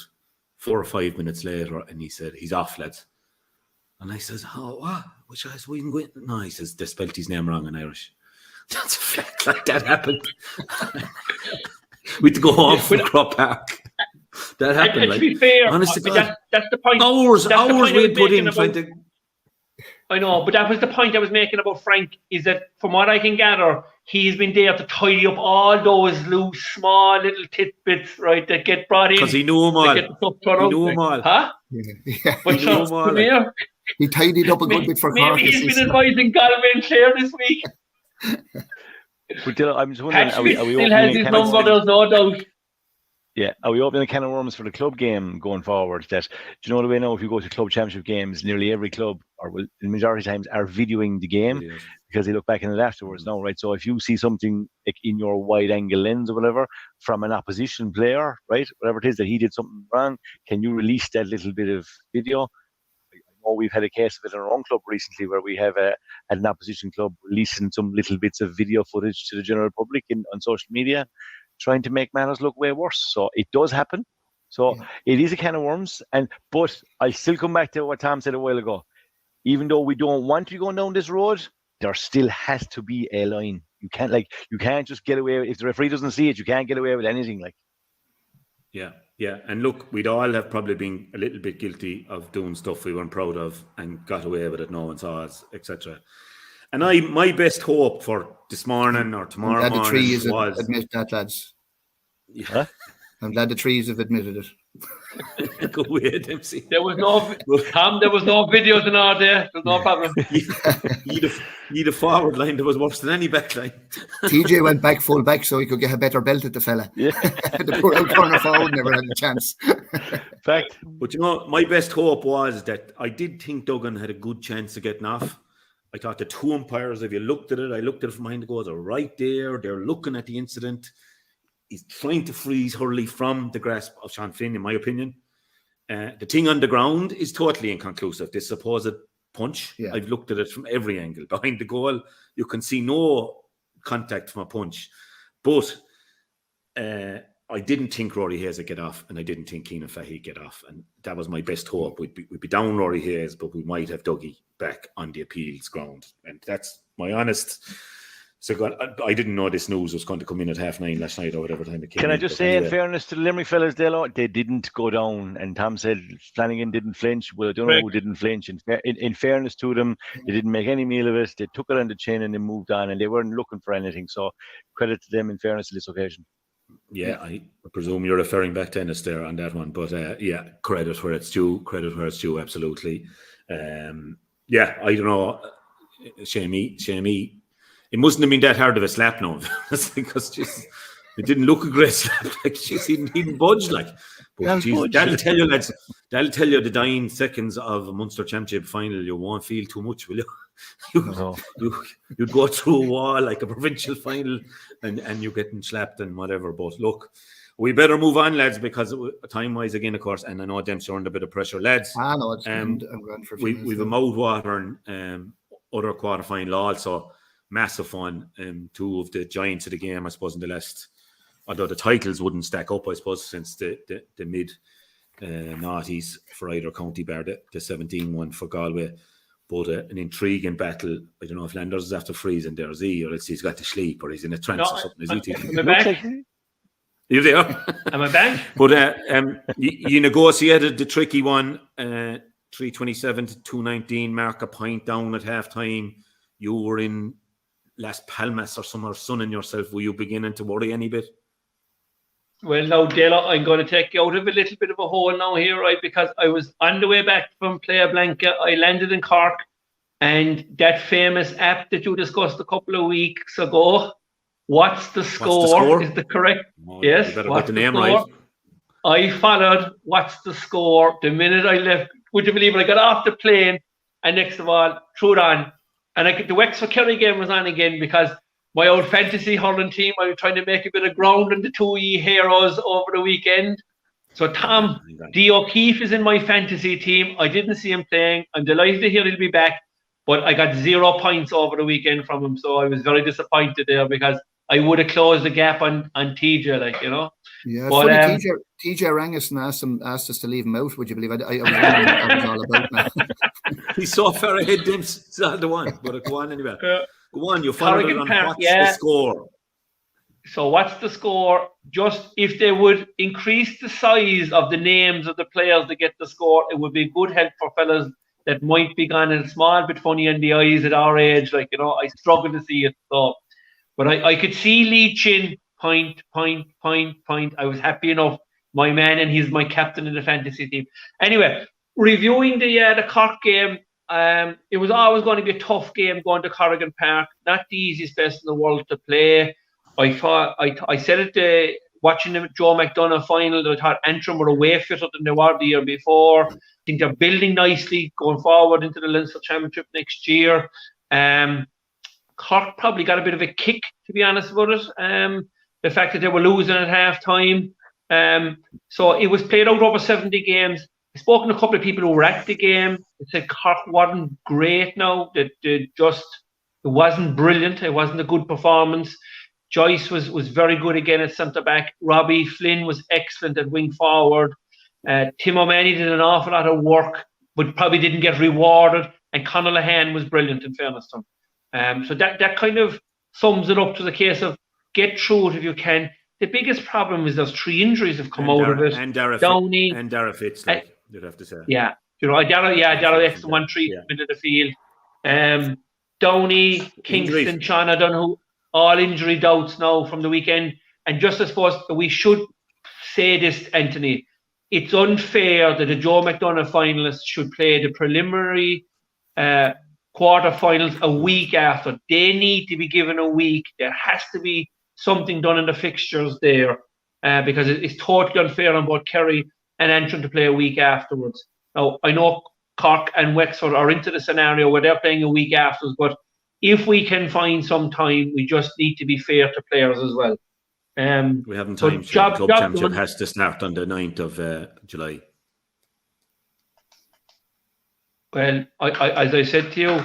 4 or 5 minutes later, and he said, "He's off, lads." And I says, "Oh, what? Which I we didn't go in." No, he says they spelt his name wrong in Irish. That's a fact. Like that happened. We had to go home from Croke Park. That happened. To be fair, honest to God, that's the point. Hours we had put in trying to. I know, but that was the point I was making about Frank. Is that from what I can gather, he's been there to tidy up all those loose, small little tidbits, right, that get brought in. Because he knew them all. He knew them all. Huh? Yeah. But he knew them all. He tidied up a good bit for Cork. Maybe he's been advising Galway and Clare this week. But I'm just wondering, are we still has his number, there's no doubt. Yeah, are we opening a can of worms for the club game going forward? That, do you know the way now, if you go to club championship games, nearly every club, or the majority of times, are videoing the game because they look back in it afterwards now, right? So if you see something like in your wide angle lens or whatever from an opposition player, right, whatever it is that he did something wrong, can you release that little bit of video? We've had a case of it in our own club recently where we have had an opposition club releasing some little bits of video footage to the general public on social media, trying to make matters look way worse. So it does happen. So it is a can of worms. But I still come back to what Tom said a while ago. Even though we don't want to be going down this road, there still has to be a line. You can't just get away if the referee doesn't see it. You can't get away with anything like. Yeah, and look, we'd all have probably been a little bit guilty of doing stuff we weren't proud of and got away with it, no one saw us, etc. And my best hope for this morning or tomorrow morning was... admit that, lads. Yeah. I'm glad the trees have admitted it. Go away, Dempsey. There was no videos in our day. There's no problem. You'd a forward line that was worse than any back line. TJ went back full back so he could get a better belt at the fella. Yeah. The poor old corner forward never had a chance. Fact. But you know, my best hope was that I did think Duggan had a good chance of getting off. I thought the 2 umpires, if you looked at it, I looked at it from behind the goals, are right there. They're looking at the incident. He's trying to freeze Hurley from the grasp of Sean Finn, in my opinion. The thing on the ground is totally inconclusive. This supposed punch, Yeah. I've looked at it from every angle. Behind the goal, you can see no contact from a punch. But I didn't think Rory Hayes would get off, and I didn't think Keenan Fahey get off. And that was my best hope. We'd be down Rory Hayes, but we might have Dougie back on the appeals ground. And that's my honest... So I didn't know this news was going to come in at 9:30 last night or whatever time it came. Can I just say, in fairness to the Limerick fellas, Dalo, they didn't go down. And Tom said Flanagan didn't flinch. Well, I don't know who didn't flinch. In fairness to them, they didn't make any meal of it. They took it on the chin and they moved on, and they weren't looking for anything. So credit to them in fairness to this occasion. Yeah, I presume you're referring back to Ennis there on that one. But yeah, credit where it's due. Credit where it's due, absolutely. Yeah, I don't know. Shamey. It mustn't have been that hard of a slap now, because it didn't look a great slap. Like, he didn't budge. Like, but geez, that'll tell you, lads. That'll tell you the dying seconds of a Munster Championship final. You won't feel too much, will you? You'd go through a wall like a provincial final, and you're getting slapped and whatever. But look, we better move on, lads, because time-wise again, of course, and I know Dempsey are under a bit of pressure, lads. I know it's I'm going for. We've a mouth-watering other quarter-final also. Massive fun. Two of the giants of the game, I suppose, in the last, although the titles wouldn't stack up, I suppose, since the mid noughties for either county, bar the 17 one for Galway. But an intriguing battle. I don't know if Landers is after freezing there, is he, or else he's got to sleep, or he's in a trance or something. Is he? Am I back? You're there. Am I back? But you negotiated the tricky one, 327 to 219, mark a point down at half time. You were in Las Palmas or somewhere sunning yourself. Were you beginning to worry any bit? Well, now, Dalo, I'm going to take you out of a little bit of a hole now here, right? Because I was on the way back from Playa Blanca. I landed in Cork, and that famous app that you discussed a couple of weeks ago, What's the Score? Is the correct? Oh, yes. You better get the name right. I followed What's the Score the minute I left. Would you believe it? I got off the plane, and next of all, threw it on. And the Wexford Kerry game was on again, because my old fantasy hurling team, I was trying to make a bit of ground in the 2E heroes over the weekend. So Tom D. O'Keefe is in my fantasy team. I didn't see him playing. I'm delighted to hear he'll be back, but I got 0 points over the weekend from him. So I was very disappointed there, because I would have closed the gap on TJ, like, you know. Yeah, but, TJ rang us and asked us to leave him out. Would you believe? I was wondering what that was all about now. He's so far ahead, Dempsey. It's not the one, but go on anyway. Go on, you followed it on What's the Score. So What's the Score? Just if they would increase the size of the names of the players that get the score, it would be good help for fellas that might be gone a small bit funny in the eyes at our age. Like, you know, I struggle to see it. So, but I could see Lee Chin point. I was happy enough. My man, and he's my captain in the fantasy team. Anyway, reviewing the Cork game, it was always going to be a tough game going to Corrigan Park. Not the easiest place in the world to play. I said it watching the Joe McDonough final that I thought Antrim were way fitter than they were the year before. I think they're building nicely going forward into the Leinster Championship next year. Cork probably got a bit of a kick, to be honest about it. The fact that they were losing at half time. So it was played out over 70 games. I've spoken to a couple of people who were at the game. They said Cork wasn't great now. That it wasn't brilliant. It wasn't a good performance. Joyce was very good again at centre back. Robbie Flynn was excellent at wing forward. Tim O'Mahony did an awful lot of work, but probably didn't get rewarded. And Conor Lehane was brilliant, in fairness to him. So that kind of sums it up to the case of get through it if you can. The biggest problem is there's 3 injuries have come out of it. And Dara Fitz, like, you'd have to say. Yeah. You know, Dara X one treatment into the field. Downey, Kingston, Sean O'Donoghue, all injury doubts now from the weekend. And just, I suppose, we should say this, Anthony, it's unfair that the Joe McDonough finalists should play the preliminary quarterfinals a week after. They need to be given a week. There has to be something done in the fixtures there, because it's totally unfair on both Kerry and Antrim to play a week afterwards. Now, I know Cork and Wexford are into the scenario where they're playing a week afterwards, but if we can find some time, we just need to be fair to players as well. We haven't time. The club championship has to start on the 9th of July. Well, as I said to you,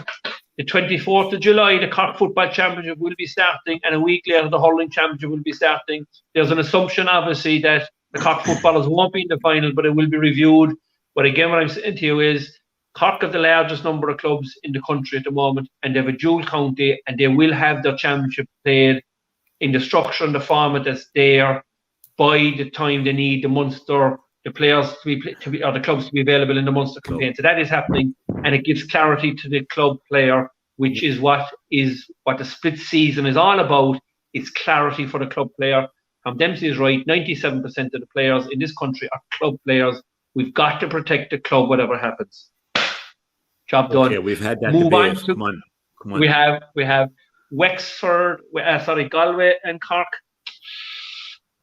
the 24th of July, the Cork Football Championship will be starting, and a week later, the Hurling Championship will be starting. There's an assumption, obviously, that the Cork footballers won't be in the final, but it will be reviewed. But again, what I'm saying to you is, Cork have the largest number of clubs in the country at the moment, and they have a dual county, and they will have their championship played in the structure and the format that's there by the time they need the Munster, the players or the clubs to be available in the Munster campaign. So that is happening, and it gives clarity to the club player, which is what the split season is all about. It's clarity for the club player. Dempsey is right. 97% of the players in this country are club players. We've got to protect the club, whatever happens. Job done. Okay, we've had that Move debate. on to, Come on. We have Wexford, Galway and Cork.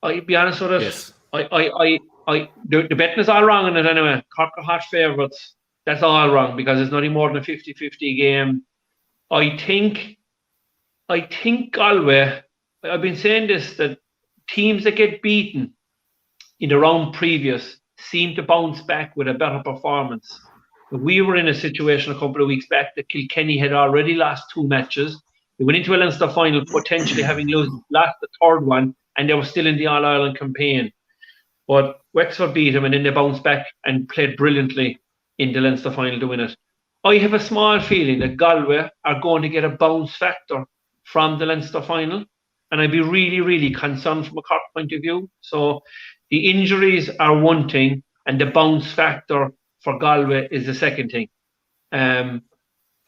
I'll be honest with it. Yes. The betting is all wrong in it anyway. Cork are hot favourites. That's all wrong because it's nothing more than a 50-50 game. I think Galway, I've been saying this, that teams that get beaten in the round previous seem to bounce back with a better performance. We were in a situation a couple of weeks back that Kilkenny had already lost 2 matches. They went into a Leinster final potentially having lost the third one, and they were still in the All-Ireland campaign. But Wexford beat them, and then they bounced back and played brilliantly in the Leinster final to win it. I have a small feeling that Galway are going to get a bounce factor from the Leinster final, and I'd be really, really concerned from a Cork point of view. So the injuries are one thing, and the bounce factor for Galway is the second thing. I'm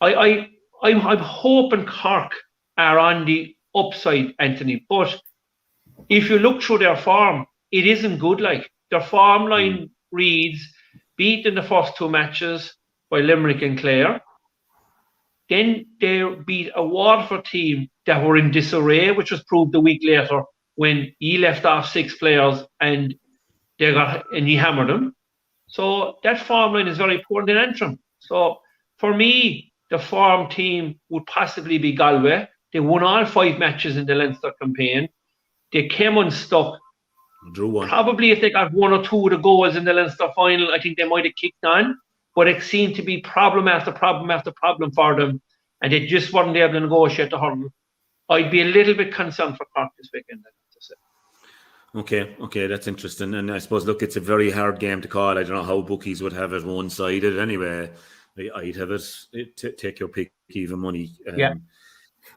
hoping Cork are on the upside, Anthony, but if you look through their form, it isn't good. Like, their form line reads beat in the first 2 matches by Limerick and Clare. Then they beat a Waterford team that were in disarray, which was proved a week later when he left off 6 players and he hammered them. So that form line is very poor in the Antrim. So for me, the form team would possibly be Galway. They won all 5 matches in the Leinster campaign. They came unstuck. Drew 1. Probably if they got 1 or 2 of the goals in the Leinster final, I think they might have kicked on. But it seemed to be problem after problem after problem for them, and they just weren't able to negotiate the hurdle. I'd be a little bit concerned for Cork this weekend, I have to say. Okay, that's interesting. And I suppose, look, it's a very hard game to call. I don't know how bookies would have it one-sided anyway. I'd have it take your pick, even money. Yeah.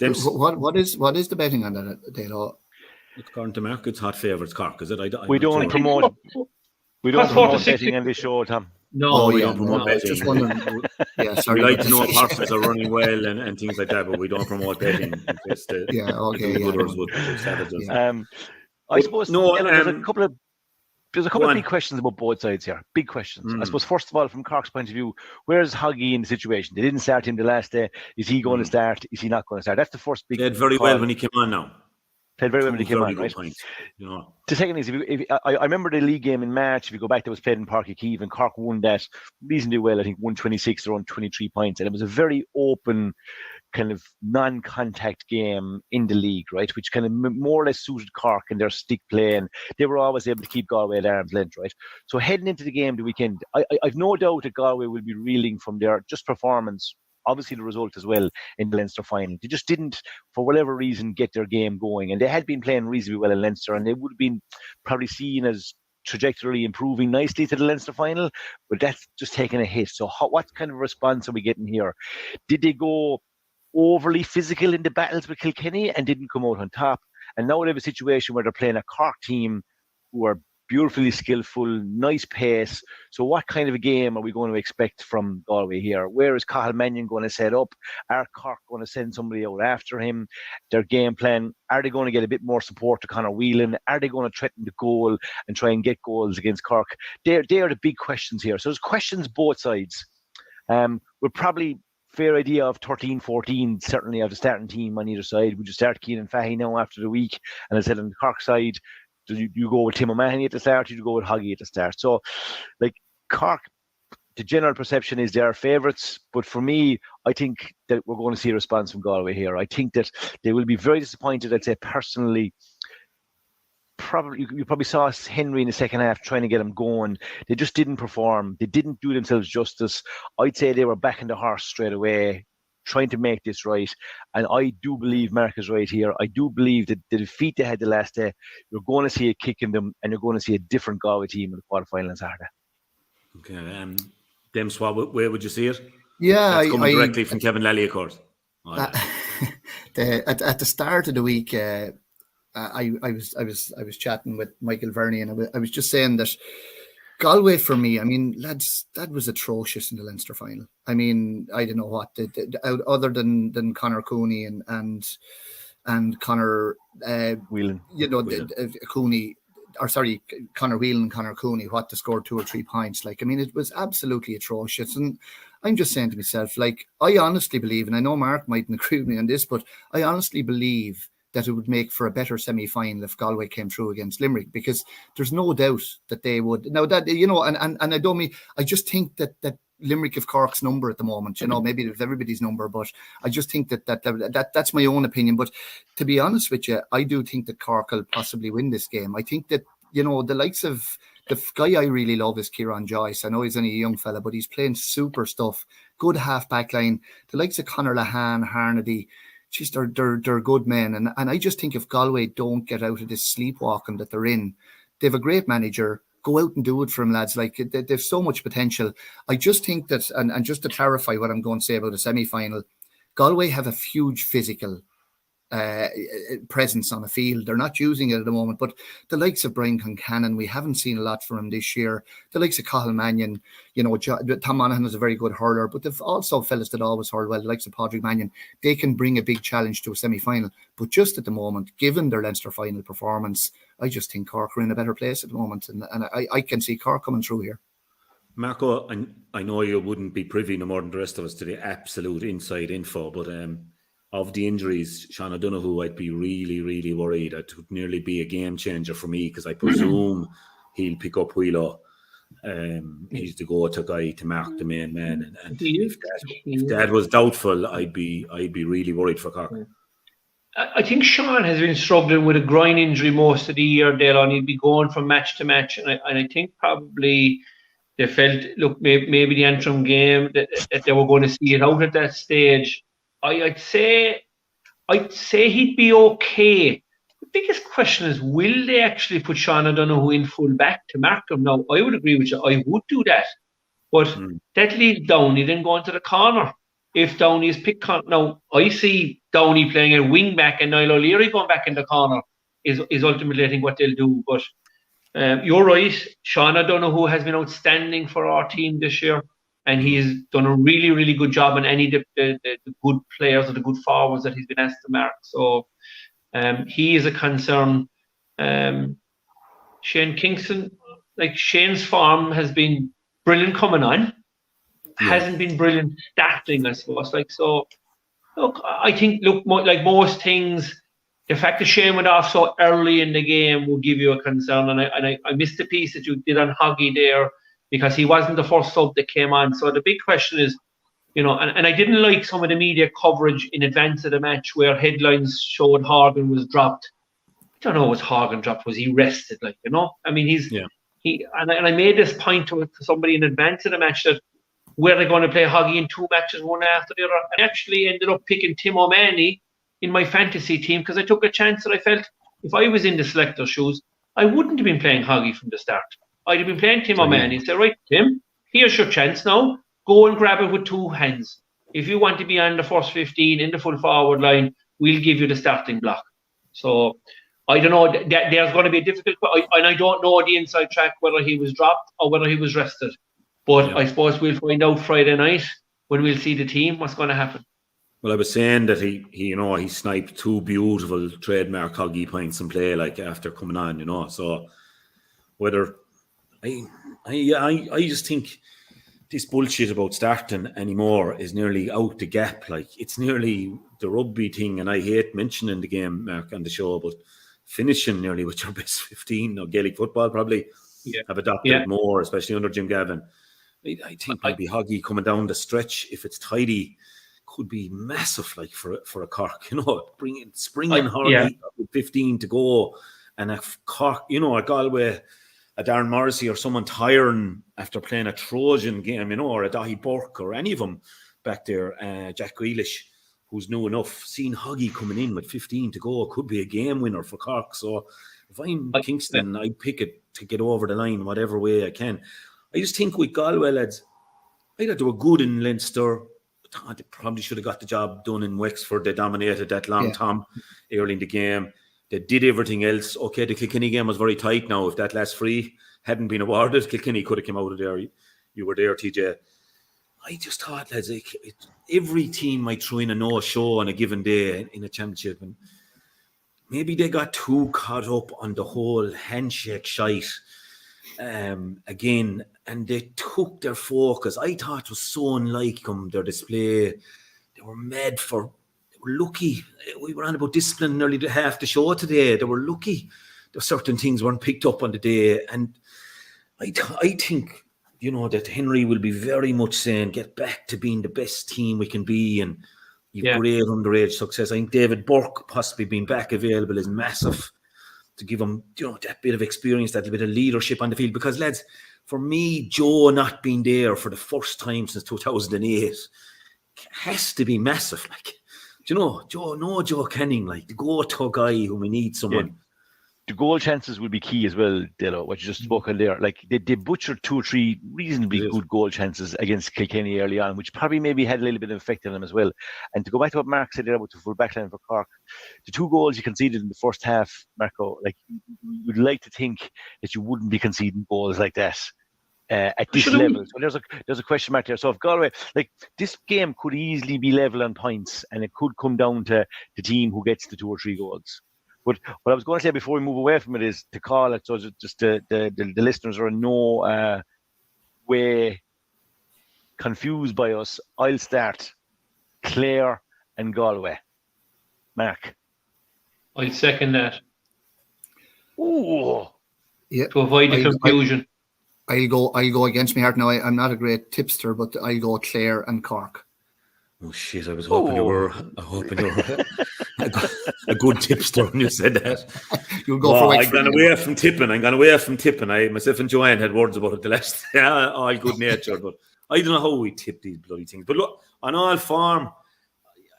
What is the betting on that, Dalo? According to markets, hot favourites, Cork, is it? We don't promote betting on this show, Tom. No, we don't promote betting. Just wondering. Yeah, sorry. We like to know if horses are running well and things like that, but we don't promote betting. I suppose there's a couple of big questions about both sides here. Big questions. I suppose, first of all, from Cork's point of view, where's Hoggy in the situation? They didn't start him the last day. Is he going to start? Is he not going to start? That's the first big. He did very well when he came on now. Played very well when he came on, right? The second is, I remember the league game in March. If you go back, that was played in Páirc Uí Chaoimh, and Cork won that reasonably well. I think 126 around 23 points, and it was a very open, kind of non-contact game in the league, right? Which kind of more or less suited Cork and their stick play, and they were always able to keep Galway at arm's length, right? So heading into the game the weekend, I've no doubt that Galway will be reeling from their just performance. Obviously, the result as well in the Leinster final. They just didn't, for whatever reason, get their game going. And they had been playing reasonably well in Leinster, and they would have been probably seen as trajectory improving nicely to the Leinster final, but that's just taking a hit. So what kind of response are we getting here? Did they go overly physical in the battles with Kilkenny and didn't come out on top? And now they have a situation where they're playing a Cork team who are beautifully skillful, nice pace. So what kind of a game are we going to expect from Galway here? Where is Cathal Mannion going to set up? Are Cork going to send somebody out after him? Their game plan, are they going to get a bit more support to Conor Whelan? Are they going to threaten the goal and try and get goals against Cork? They are the big questions here. So there's questions both sides. We're probably fair idea of 13, 14, certainly of the starting team on either side. Would you start Keenan Fahy now after the week? And I said on the Cork side, do you go with Tim O'Mahony at the start, or you go with Hoggy at the start? So, like, Cork, the general perception is they are favourites, but for me, I think that we're going to see a response from Galway here. I think that they will be very disappointed, I'd say personally, you probably saw Henry in the second half trying to get him going. They just didn't perform. They didn't do themselves justice. I'd say they were backing the horse straight away, trying to make this right. And I do believe Mark is right here. I do believe that the defeat they had the last day, you're going to see a kick in them, and you're going to see a different Galway team in the quarterfinal on Saturday. Okay, Dems, where would you see it? Yeah, That's coming directly from Kevin Lally, of course. At the start of the week, I was chatting with Michael Verney, and I was just saying that Galway, for me, I mean, lads, that was atrocious in the Leinster final. I mean, I don't know what other than Conor Cooney and Conor Whelan, Cooney. Or sorry, Conor Whelan and Conor Cooney, what they scored 2 or 3 points. Like, I mean, it was absolutely atrocious. And I'm just saying to myself, like, I honestly believe, and I know Mark mightn't agree with me on this, but I honestly believe that it would make for a better semi-final if Galway came through against Limerick, because there's no doubt that they would. Now that, and I don't mean, I just think that Limerick have Cork's number at the moment, maybe it's everybody's number, but I just think that's my own opinion. But to be honest with you, I do think that Cork will possibly win this game. I think that, the likes of the guy I really love is Kieran Joyce. I know he's only a young fella, but he's playing super stuff. Good half back line. The likes of Conor Lahan, Harnedy, they're good men. And I just think if Galway don't get out of this sleepwalking that they're in, they have a great manager. Go out and do it for them, lads. Like, they've so much potential. I just think that, and just to clarify what I'm going to say about the semi-final, Galway have a huge physical presence on the field. They're not using it at the moment, but the likes of Brian Concannon, we haven't seen a lot from him this year. The likes of Cathal Mannion, Tom Monaghan is a very good hurler, but they've also fellas that always hurl well. The likes of Padraig Mannion, they can bring a big challenge to a semi-final. But just at the moment, given their Leinster final performance, I just think Cork are in a better place at the moment, and I can see Cork coming through here. Marco, I know you wouldn't be privy no more than the rest of us to the absolute inside info, but of the injuries, Sean O'Donoghue, I'd be really, really worried. It would nearly be a game changer for me, because I presume he'll pick up Wheelo. He's the go-to guy to mark the main man, and if that was doubtful, I'd be really worried for Cork. I think Sean has been struggling with a groin injury most of the year, Dale, and he'd be going from match to match. And I think probably they felt, look, maybe the interim game that they were going to see it out at that stage. I'd say he'd be okay. The biggest question is, will they actually put Sean O'Donoghue in full back to mark him? Now, I would agree with you. I would do that. But that leaves Downey then going to the corner. If Downey is picked, now I see Downey playing a wing back and Niall O'Leary going back in the corner is ultimately, I think, what they'll do. But you're right. Sean O'Donoghue has been outstanding for our team this year, and he's done a really, really good job on any of the good players or the good forwards that he's been asked to mark. So he is a concern. Shane Kingston, like, Shane's form has been brilliant coming on. Hasn't been brilliant starting, I suppose. Like, so, look, I think, like most things, the fact that Shane went off so early in the game will give you a concern. And I missed the piece that you did on Hoggy there, because he wasn't the first sub that came on. So the big question is, and I didn't like some of the media coverage in advance of the match where headlines showed Horgan was dropped. I don't know, was Horgan dropped? Was he rested? Like, I mean, and I made this point to somebody in advance of the match that were they going to play Hoggy in 2 matches, one after the other? I actually ended up picking Tim O'Mahony in my fantasy team, because I took a chance that I felt if I was in the selector's shoes, I wouldn't have been playing Hoggy from the start. I'd have been playing Tim O'Mahony. Say, right, Tim, here's your chance now. Go and grab it with 2 hands. If you want to be on the first 15 in the full forward line, we'll give you the starting block. So I don't know. There's going to be a difficult, and I don't know the inside track whether he was dropped or whether he was rested. But I suppose we'll find out Friday night when we'll see the team what's going to happen. Well, I was saying that he sniped 2 beautiful trademark Hoggy points in play, like, after coming on, So whether I just think this bullshit about starting anymore is nearly out the gap. Like, it's nearly the rugby thing, and I hate mentioning the game, Mark, on the show, but finishing nearly with your best 15 or Gaelic football probably have adopted it more, especially under Jim Gavin. I think maybe Hoggy coming down the stretch, if it's tidy, could be massive, like, for a Cork, springing Hoggy with 15 to go And if Cork, a Galway, a Darren Morrissey or someone tiring after playing a Trojan game, or a Dahi Burke or any of them back there, Jack Grealish, who's new enough, seeing Hoggy coming in with 15 to go, could be a game winner for Cork. So if I'm Kingston, I'd pick it to get over the line whatever way I can. I just think with Galway, lads, I thought they were good in Leinster. They probably should have got the job done in Wexford. They dominated that long Tom early in the game. They did everything else. Okay, the Kilkenny game was very tight now. If that last free hadn't been awarded, Kilkenny could have come out of there. You were there, TJ. I just thought, lads, every team might throw in a no-show on a given day in a championship. And maybe they got too caught up on the whole handshake shite again, and they took their focus. I thought it was so unlike them, their display. They were mad for, they were lucky. We were on about discipline nearly half the show today. They were lucky. There were certain things weren't picked up on the day. And I think, that Henry will be very much saying, get back to being the best team we can be. And you've great underage success. I think David Burke possibly being back available is massive to give him, that bit of experience, that bit of leadership on the field. Because, lads, for me, Joe not being there for the first time since 2008 has to be massive. Like, Joe Canning, like the go-to guy who we need someone. Yeah. The goal chances will be key as well, Dalo, what you just spoke on there. Like, they butchered 2 or 3 reasonably good goal chances against Kilkenny early on, which probably maybe had a little bit of effect on them as well. And to go back to what Mark said there about the full backline for Cork, the 2 goals you conceded in the first half, Marco, like, you'd like to think that you wouldn't be conceding goals like that at this level. So there's a question mark there. So if Galway, like, this game could easily be level on points, and it could come down to the team who gets the 2 or 3 goals. But what I was going to say before we move away from it is to call it so just the listeners are in no way confused by us. I'll start Clare and Galway. Mark. I'll second that. Ooh. Yeah. To avoid the confusion. I'll go against my heart now. I'm not a great tipster, but I'll go Clare and Cork. Oh shit! I was hoping you were a good tipster when you said that. You'll go for Wexford. I'm gone away from tipping. Myself and Joanne had words about it the last. All good natured, but I don't know how we tip these bloody things. But look, on all form,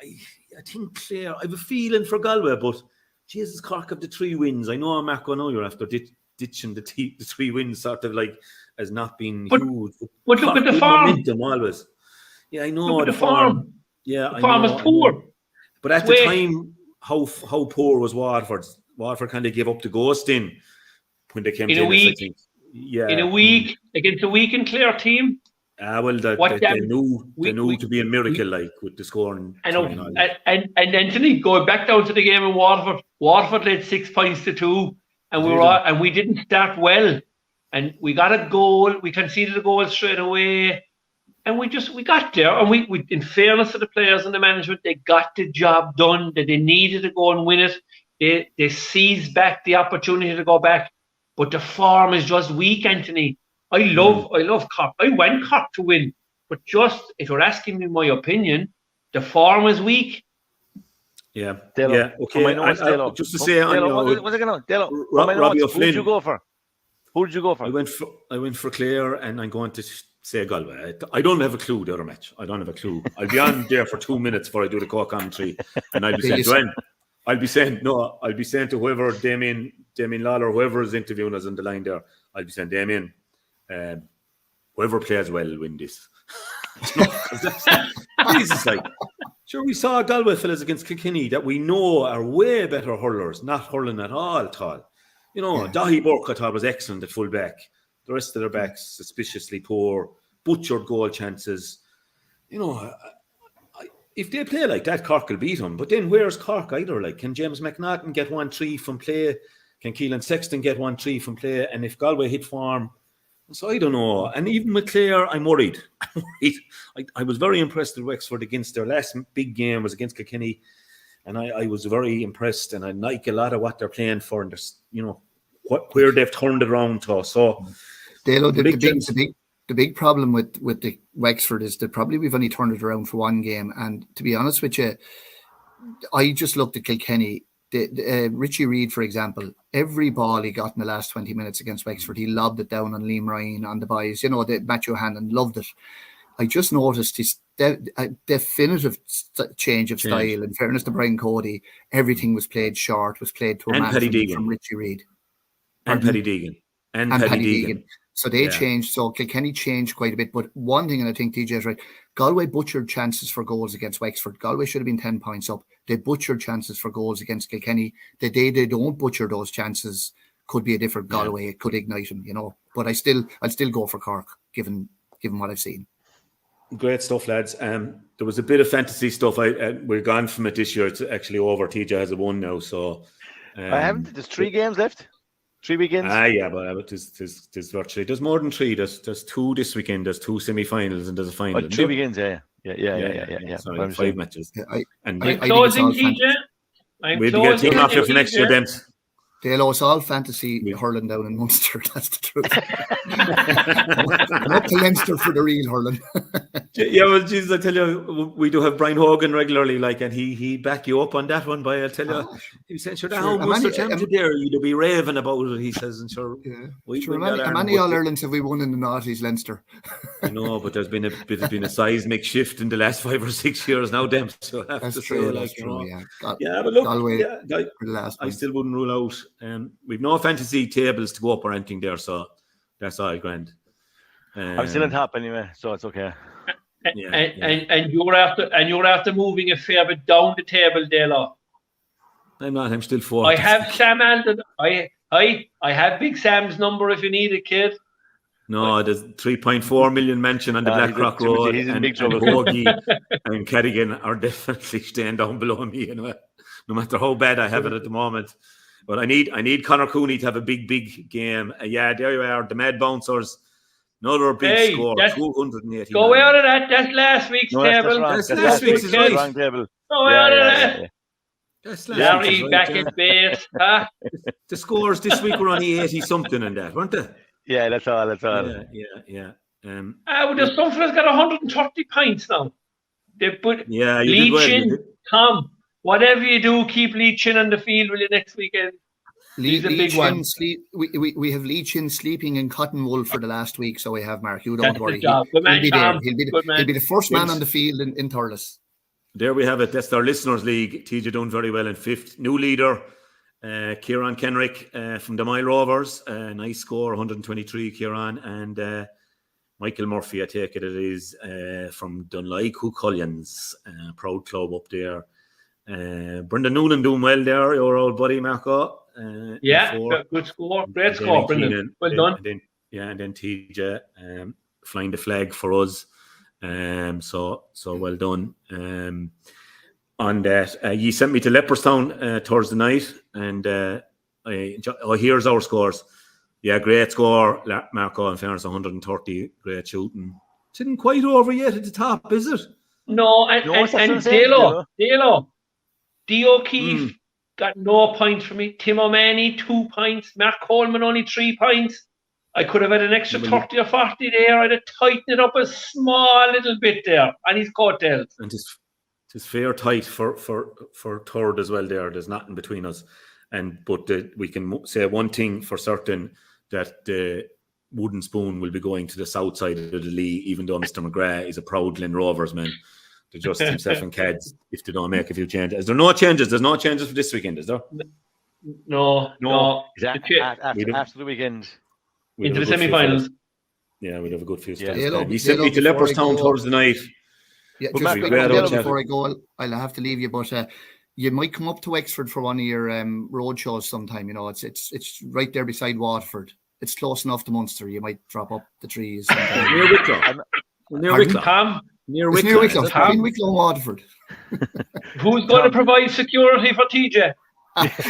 I think Clare. I have a feeling for Galway, but Jesus, Cork have the 3 wins. I know Mark O'Neill after ditching the 3 wins, sort of like as not being huge. But look at the form. Momentum always. Yeah, I know the form. Yeah, the form is poor. But at the time, how poor was Waterford? Waterford kind of gave up the ghost in when they came in to a week. I think. Yeah, in a week against a weak and Clare team. Well, they knew to be a miracle, like with the scoring. I know, and Anthony, going back down to the game in Waterford. Waterford led 6 points to 2, and we didn't start well, and we got a goal. We conceded a goal straight away. And we got there, and we, in fairness to the players and the management, they got the job done. That they needed to go and win it. They seized back the opportunity to go back, but the form is just weak, Anthony. I love Cork. I want Cork to win, but just if you're asking me my opinion, the form is weak. Yeah, Dalo. Yeah. Okay. Just to say, what's it going on, Dalo? Robbie O'Flynn. Who did you go for? I went for Clare, and I'm going to say Galway. I don't have a clue the other match. I don't have a clue. I'll be on there for 2 minutes before I do the call commentary, and I'll be saying to whoever Damien Lawler, whoever is interviewing us on the line there, I'll be saying, Damien, whoever plays well will win this. Jesus, like, sure, we saw Galway fellas against Kilkenny that we know are way better hurlers, not hurling at all. Dahi Burke I thought was excellent at full back. The rest of their backs suspiciously poor, butchered goal chances. If they play like that, Cork will beat them. But then where's Cork either? Like, can James McNaughton get 1-3 from play? Can Keelan Sexton get 1-3 from play? And if Galway hit form, so I don't know. And even with Clare, I'm worried. I was very impressed with Wexford against their last big game was against Kilkenny, and I was very impressed. And I like a lot of what they're playing for, and where they've turned it around to. So. Dalo, the big problem with the Wexford is that probably we've only turned it around for 1 game. And to be honest with you, I just looked at Kilkenny. Richie Reid, for example, every ball he got in the last 20 minutes against Wexford, he lobbed it down on Liam Ryan, on the boys, Matthew Hannon loved it. I just noticed his definitive change of style. In fairness to Brian Cody, everything was played short, was played to a man from Richie Reid. And Paddy Deegan. And Paddy Deegan. So they changed. So Kilkenny changed quite a bit. But one thing, and I think TJ is right, Galway butchered chances for goals against Wexford. Galway should have been 10 points up. They butchered chances for goals against Kilkenny. The day they don't butcher those chances could be a different Galway. It could ignite them, But I'd still go for Cork, given what I've seen. Great stuff, lads. There was a bit of fantasy stuff. We're gone from it this year. It's actually over. TJ has a 1 now. So I haven't. There's 3 games left. 3 weekends. Yeah, but there's virtually there's more than 3. There's 2 this weekend. There's 2 semi-finals and there's a final. 3 weekends. Yeah. Sorry, 5 matches. I'm closing, TJ. We'll get a team off here for next year, Dempsey. Dalo, it's all fantasy hurling down in Munster. That's the truth. Not to Leinster for the real hurling. Well, Jesus, I tell you, we do have Brian Hogan regularly, and he back you up on that one. But I'll tell you, he said, "Sure, how Munster Championship there, you'd be raving about it." He says, "And sure, how many All Irelands have we won in the noughties, Leinster?" I know, but there's been a seismic shift in the last 5 or 6 years now, Dempsey. So that's true. But look, I still wouldn't rule out. We've no fantasy tables to go up or anything there, so that's all grand. I'm still on top anyway, so it's okay. And you're after moving a fair bit down the table, Dalo. I'm not. I'm still 4. I have Sam Alden. I have Big Sam's number if you need it, kid. No, there's 3.4 million mention on the Blackrock Road, and Bogey and Kerrigan are definitely staying down below me. No matter how bad I have it at the moment. But I need Conor Cooney to have a big game. There you are. The Mad Bouncers. Another big score. 280. Go out of that. That's last week's table. That's last week's is right. Wrong table. Go out of that. That's last Larry week's back in base. Huh? The scores this week were only 80 something in that, weren't they? Yeah, that's all. Yeah. The Sunflower's got 130 points now. They put Leachin, Tom. Whatever you do, keep Leachin on the field with you next weekend. He's a big one. We have Leachin sleeping in cotton wool for the last week, so we have Mark. You don't worry. He'll be there. He'll be the first man on the field in Thurles. There we have it. That's our Listeners' League. TJ done very well in 5th. New leader, Kieran Kenrick from the Mile Rovers. Nice score, 123, Kieran. And Michael Murphy, I take it is from Dunley Cullens, proud club up there. Brendan Noonan doing well there, your old buddy Marco. Good score. Great score, Brendan. Well done. And then TJ flying the flag for us. So well done. On that, you sent me to Leopardstown Thursday night, and here's our scores. Yeah, great score, Marco. In fairness, 130, great shooting. It's not quite over yet at the top, is it? No, and Dalo. D. O'Keefe got no points for me. Tim O'Mahony, 2 points. Mark Coleman, only 3 points. I could have had an extra 30 or 40 there. I'd have tightened it up a small little bit there on his coattails. And it's fair tight for third as well there. There's nothing between us. But we can say one thing for certain, that the wooden spoon will be going to the south side of the league, even though Mr. McGrath is a proud Glen Rovers man. To just himself and Cads if they don't make a few changes. Is there no changes? There's no changes for this weekend, is there? No. After the weekend. Into the semi-finals. Yeah, we'd have a good few steps. He sent me to Leopardstown Thursday night. Yeah, just before I go, I'll have to leave you, but you might come up to Wexford for one of your road shows sometime. It's right there beside Waterford. It's close enough to Munster. You might drop up the trees. Near Wicklow. Near Wicklow. Near Wicklow, between Wicklow and Waterford. Who's going to provide security for TJ?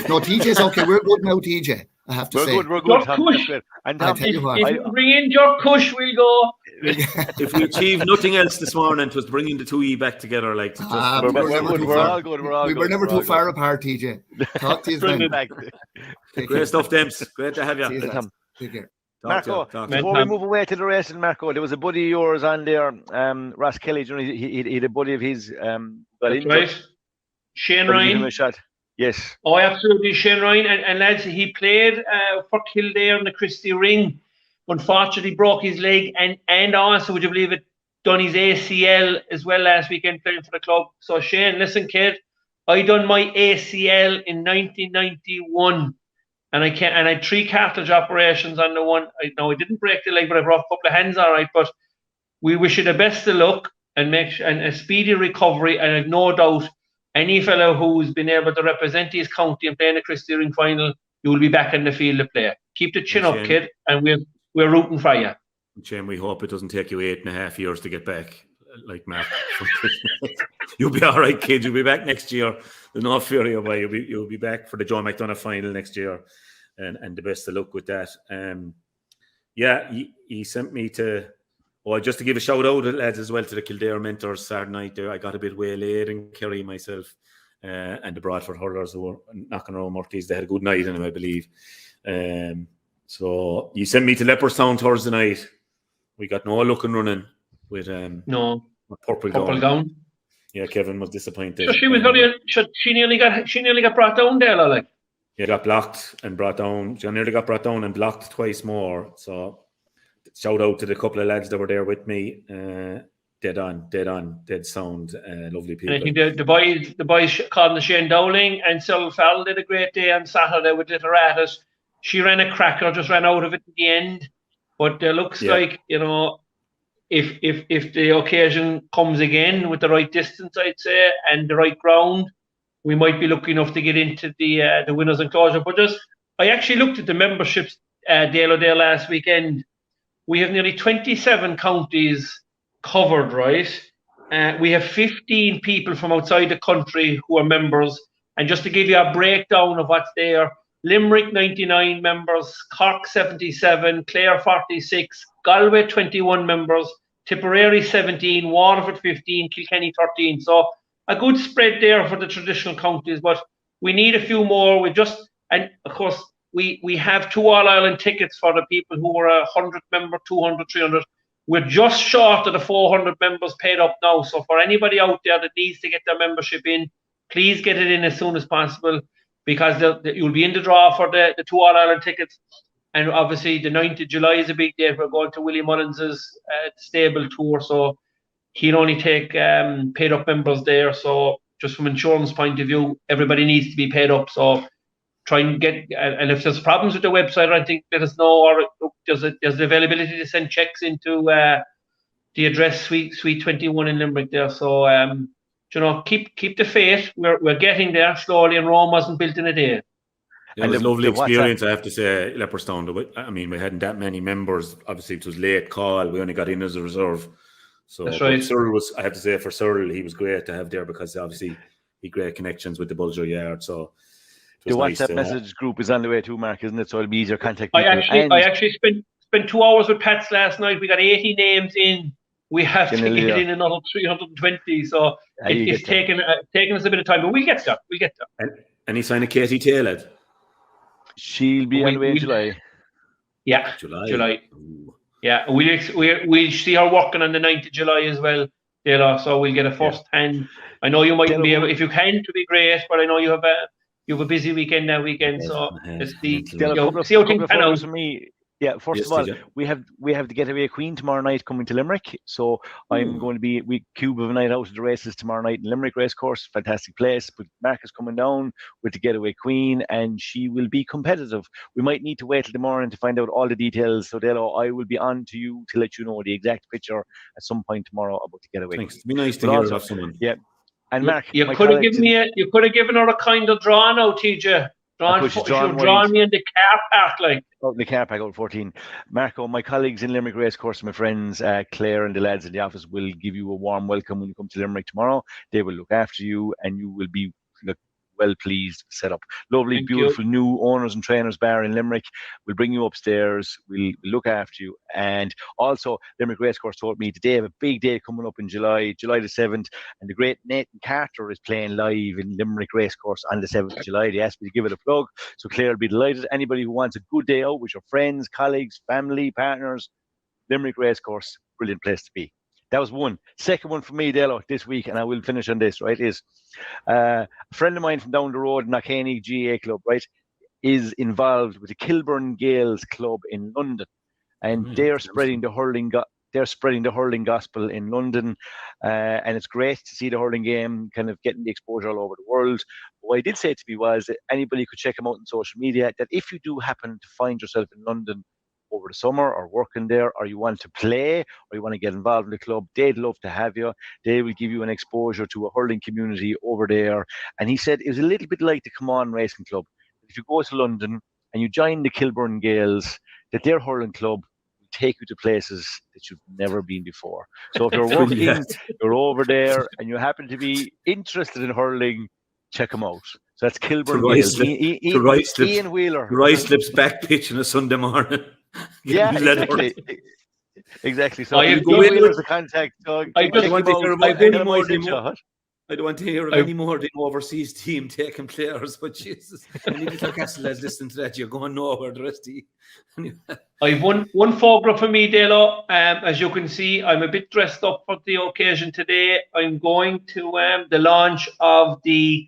No, TJ's okay. We're good now, TJ. I have to say. We're good. And I'll tell you what. If you bring in your Kush, we'll go. If we achieved nothing else this morning, it was bringing the 2E back together. We're all good. We were never too far apart, TJ. Talk to you soon. Great stuff, Dempsey. Great to have you. Take care. Marco, before we move away to the racing, Marco, there was a buddy of yours on there, Ross Kelly. He had a buddy of his. That's right. Shane Ryan. A shot. Yes. Oh, absolutely, Shane Ryan. And lads, he played for Kildare in the Christie Ring. Unfortunately, broke his leg and also, would you believe it, done his ACL as well last weekend playing for the club. So, Shane, listen, kid, I done my ACL in 1991. And I had 3 cartilage operations on the one. I didn't break the leg, but I broke a couple of hands all right. But we wish you the best of luck and and a speedy recovery. And I've no doubt any fellow who's been able to represent his county and play in the Christie Ring final, you will be back in the field to play. Keep the chin up, kid, and we're rooting for you. Shane, we hope it doesn't take you 8.5 years to get back, like Matt. You'll be all right, kid. You'll be back next year. There's no fear of you. You'll be back for the Joe McDonagh final next year, and the best of luck with that. He sent me to. Oh, just to give a shout out, lads, as well to the Kildare mentors Saturday night there. I got a bit waylaid in Kerry myself, and the Bradford hurlers who were knocking around Murty's. They had a good night in them, I believe. So you sent me to Leopardstown Thursday night. We got no luck in running with no purple gown. Yeah, Kevin was disappointed. So she was she nearly got brought down there, like. Yeah, got blocked and brought down. She nearly got brought down and blocked twice more. So shout out to the couple of lads that were there with me. Dead sound, lovely people. And I think the boys called the Shane Dowling and Cyril Farrell did a great day on Saturday with Literatus. She ran a cracker, just ran out of it at the end. But looks like, if the occasion comes again with the right distance, I'd say, and the right ground, we might be lucky enough to get into the winners and closure. But I actually looked at the memberships Dalo Day last weekend. We have nearly 27 counties covered, right? We have 15 people from outside the country who are members. And just to give you a breakdown of what's there, Limerick 99 members, Cork 77, Clare 46, Galway 21 members, Tipperary 17, Waterford 15, Kilkenny 13. So a good spread there for the traditional counties, but we need a few more. And of course, we have 2 All-Ireland tickets for the people who are 100 member, 200, 300. We're just short of the 400 members paid up now. So for anybody out there that needs to get their membership in, please get it in as soon as possible, because you'll be in the draw for the 2 All-Ireland tickets. And obviously the 9th of July is a big day. We're going to Willie Mullins's stable tour. So he'll only take paid up members there. So just from insurance point of view, everybody needs to be paid up. So try and get, and if there's problems with the website, I think let us know, or there's the availability to send checks into the address Suite 21 in Limerick there. So keep the faith. We're getting there slowly, and Rome wasn't built in a day. It was a lovely experience, I have to say, Leopardstown. I mean, we hadn't that many members. Obviously, it was late call. We only got in as a reserve. So that's right. Cyril was, I have to say, for Cyril, he was great to have there, because obviously he had great connections with the Bulger Yard. So the WhatsApp message group is on the way too, Mark, isn't it? So it'll be easier contact people. I actually spent 2 hours with Pats last night. We got 80 names in. We have to get in another 320. So it's taken us a bit of time, but we'll get there. Any sign of Katie Taylor? She'll be on the way in July. Yeah, July. Ooh. Yeah, we'll see her working on the 9th of July as well, Dalo. So we'll get a first hand. I know you might be able, if you can, to be great, but I know you have a busy weekend that weekend. So let's see how things pan out. Yeah, first of all, we have the Getaway Queen tomorrow night coming to Limerick. So I'm going to be cube of a night out at the races tomorrow night in Limerick Racecourse. Fantastic place. But Mark is coming down with the Getaway Queen, and she will be competitive. We might need to wait till the morning to find out all the details. So Dalo, I will be on to you to let you know the exact picture at some point tomorrow about the Getaway Queen. It'd be nice to hear about someone. Yeah. And Mark, you could have given her a kind of draw now, TJ. Drawn me in the car park, like. Oh, the car park out 14. Marco, my colleagues in Limerick Racecourse, my friends Claire and the lads in the office will give you a warm welcome when you come to Limerick tomorrow. They will look after you, and you will be well pleased set up. Lovely, beautiful new owners and trainers bar in Limerick. We'll bring you upstairs. We'll look after you. And also, Limerick Racecourse told me today have a big day coming up in July the 7th, and the great Nathan Carter is playing live in Limerick Racecourse on the 7th of July. They asked me to give it a plug, so Claire will be delighted. Anybody who wants a good day out with your friends, colleagues, family, partners, Limerick Racecourse, brilliant place to be. That was one. Second one for me, Dalo, this week, and I will finish on this, right, is a friend of mine from down the road, Knockany GA Club, right, is involved with the Kilburn Gales Club in London, and they're spreading the hurling gospel in London, and it's great to see the hurling game kind of getting the exposure all over the world. What I did say to me was that anybody could check them out on social media, that if you do happen to find yourself in London over the summer or working there, or you want to play, or you want to get involved in the club, they'd love to have you. They will give you an exposure to a hurling community over there. And he said it was a little bit like the Come On Racing Club. If you go to London and you join the Kilburn Gales, that their hurling club will take you to places that you've never been before. So if you're working, you're over there, and you happen to be interested in hurling, check them out. So that's Kilburn Gales. Ian Wheeler. Rice slips back pitch on a Sunday morning. Yeah, exactly. So I go in as a contact. So I don't want to hear of any more than overseas team taking players, but Jesus, any little Castle lads listening to that, you're going nowhere the rest of you. I've one photograph for me, Dalo. As you can see, I'm a bit dressed up for the occasion today. I'm going to the launch of the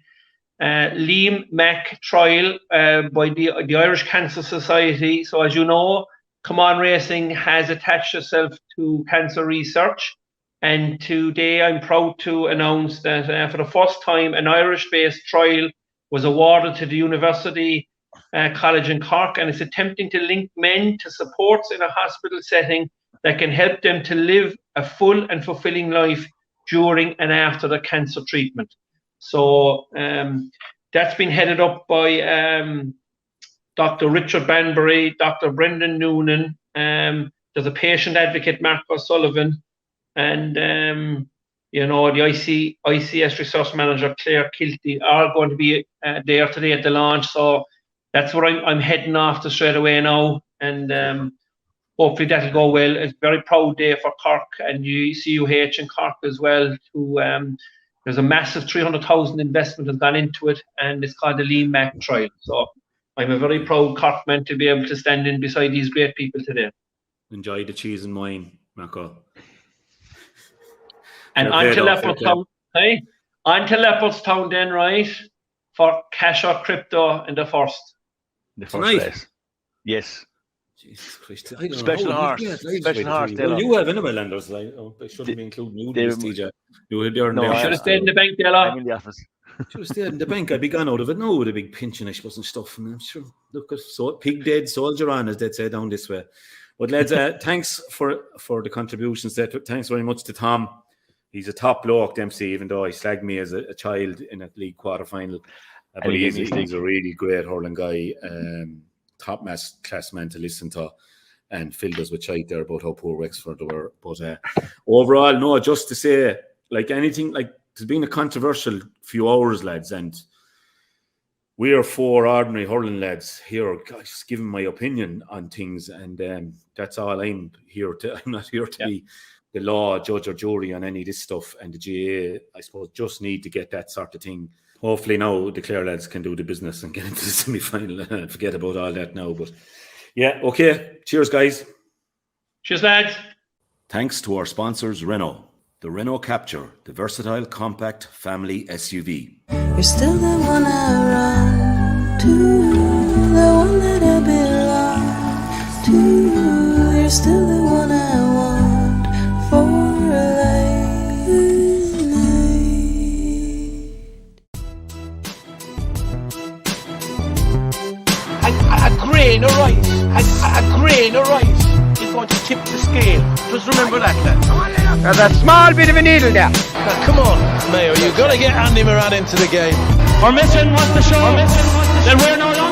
Liam Mac trial by the Irish Cancer Society. So as you know, Come On Racing has attached itself to cancer research, and today I'm proud to announce that for the first time an Irish-based trial was awarded to the University College in Cork, and it's attempting to link men to supports in a hospital setting that can help them to live a full and fulfilling life during and after the cancer treatment. So that's been headed up by Dr. Richard Banbury, Dr. Brendan Noonan, there's a patient advocate, Mark O'Sullivan, and the ICS resource manager, Claire Kilty, are going to be there today at the launch. So that's where I'm heading off to straight away now, and hopefully that'll go well. It's a very proud day for Cork and CUH in Cork as well. There's a massive 300,000 investment has gone into it, and it's called the Liam Mac trial. So I'm a very proud Corkman to be able to stand in beside these great people today. Enjoy the cheese and wine, Marco. And on to Leopardstown, on to Leopardstown then, right, for cash or crypto in the first. The first race. Yes. Jesus Christ. Special horse. Special horse. Well, you have anyway, Landers. I shouldn't be including you in this, TJ. You were there. No, I should have stayed in the bank, Dalo. I'm in the office. Should have stayed in the bank. I'd be gone out of it now with a big pensionish wasn't stuff. And I'm sure, look at pig dead, soldier on, as they'd say down this way. But lads, thanks for the contributions. Thanks very much to Tom. He's a top bloke, Dempsey, even though he slagged me as a child in a league quarter-final. But he's a really great hurling guy, top class man to listen to, and filled us with shite there about how poor Wexford were. But overall, no, just to say, like anything, like it's been a controversial few hours, lads, and we are four ordinary hurling lads here, just giving my opinion on things, and that's all I'm here to. I'm not here to be the law, judge or jury on any of this stuff, and the GA, I suppose, just need to get that sort of thing. Hopefully now the Clare lads can do the business and get into the semi-final and forget about all that now. But yeah, okay. Cheers, guys. Cheers, lads. Thanks to our sponsors, Renault. The Renault Capture, the versatile compact family SUV. You're still the one I run to, the one that I belong to. You're still the one I want for life. A grain of rice, a grain of rice is going to tip the scale. Just remember that, lad. There's a small bit of a needle there. Now, come on, Mayo, you've got to get Andy Moran into the game. Our mission was to show that we're no longer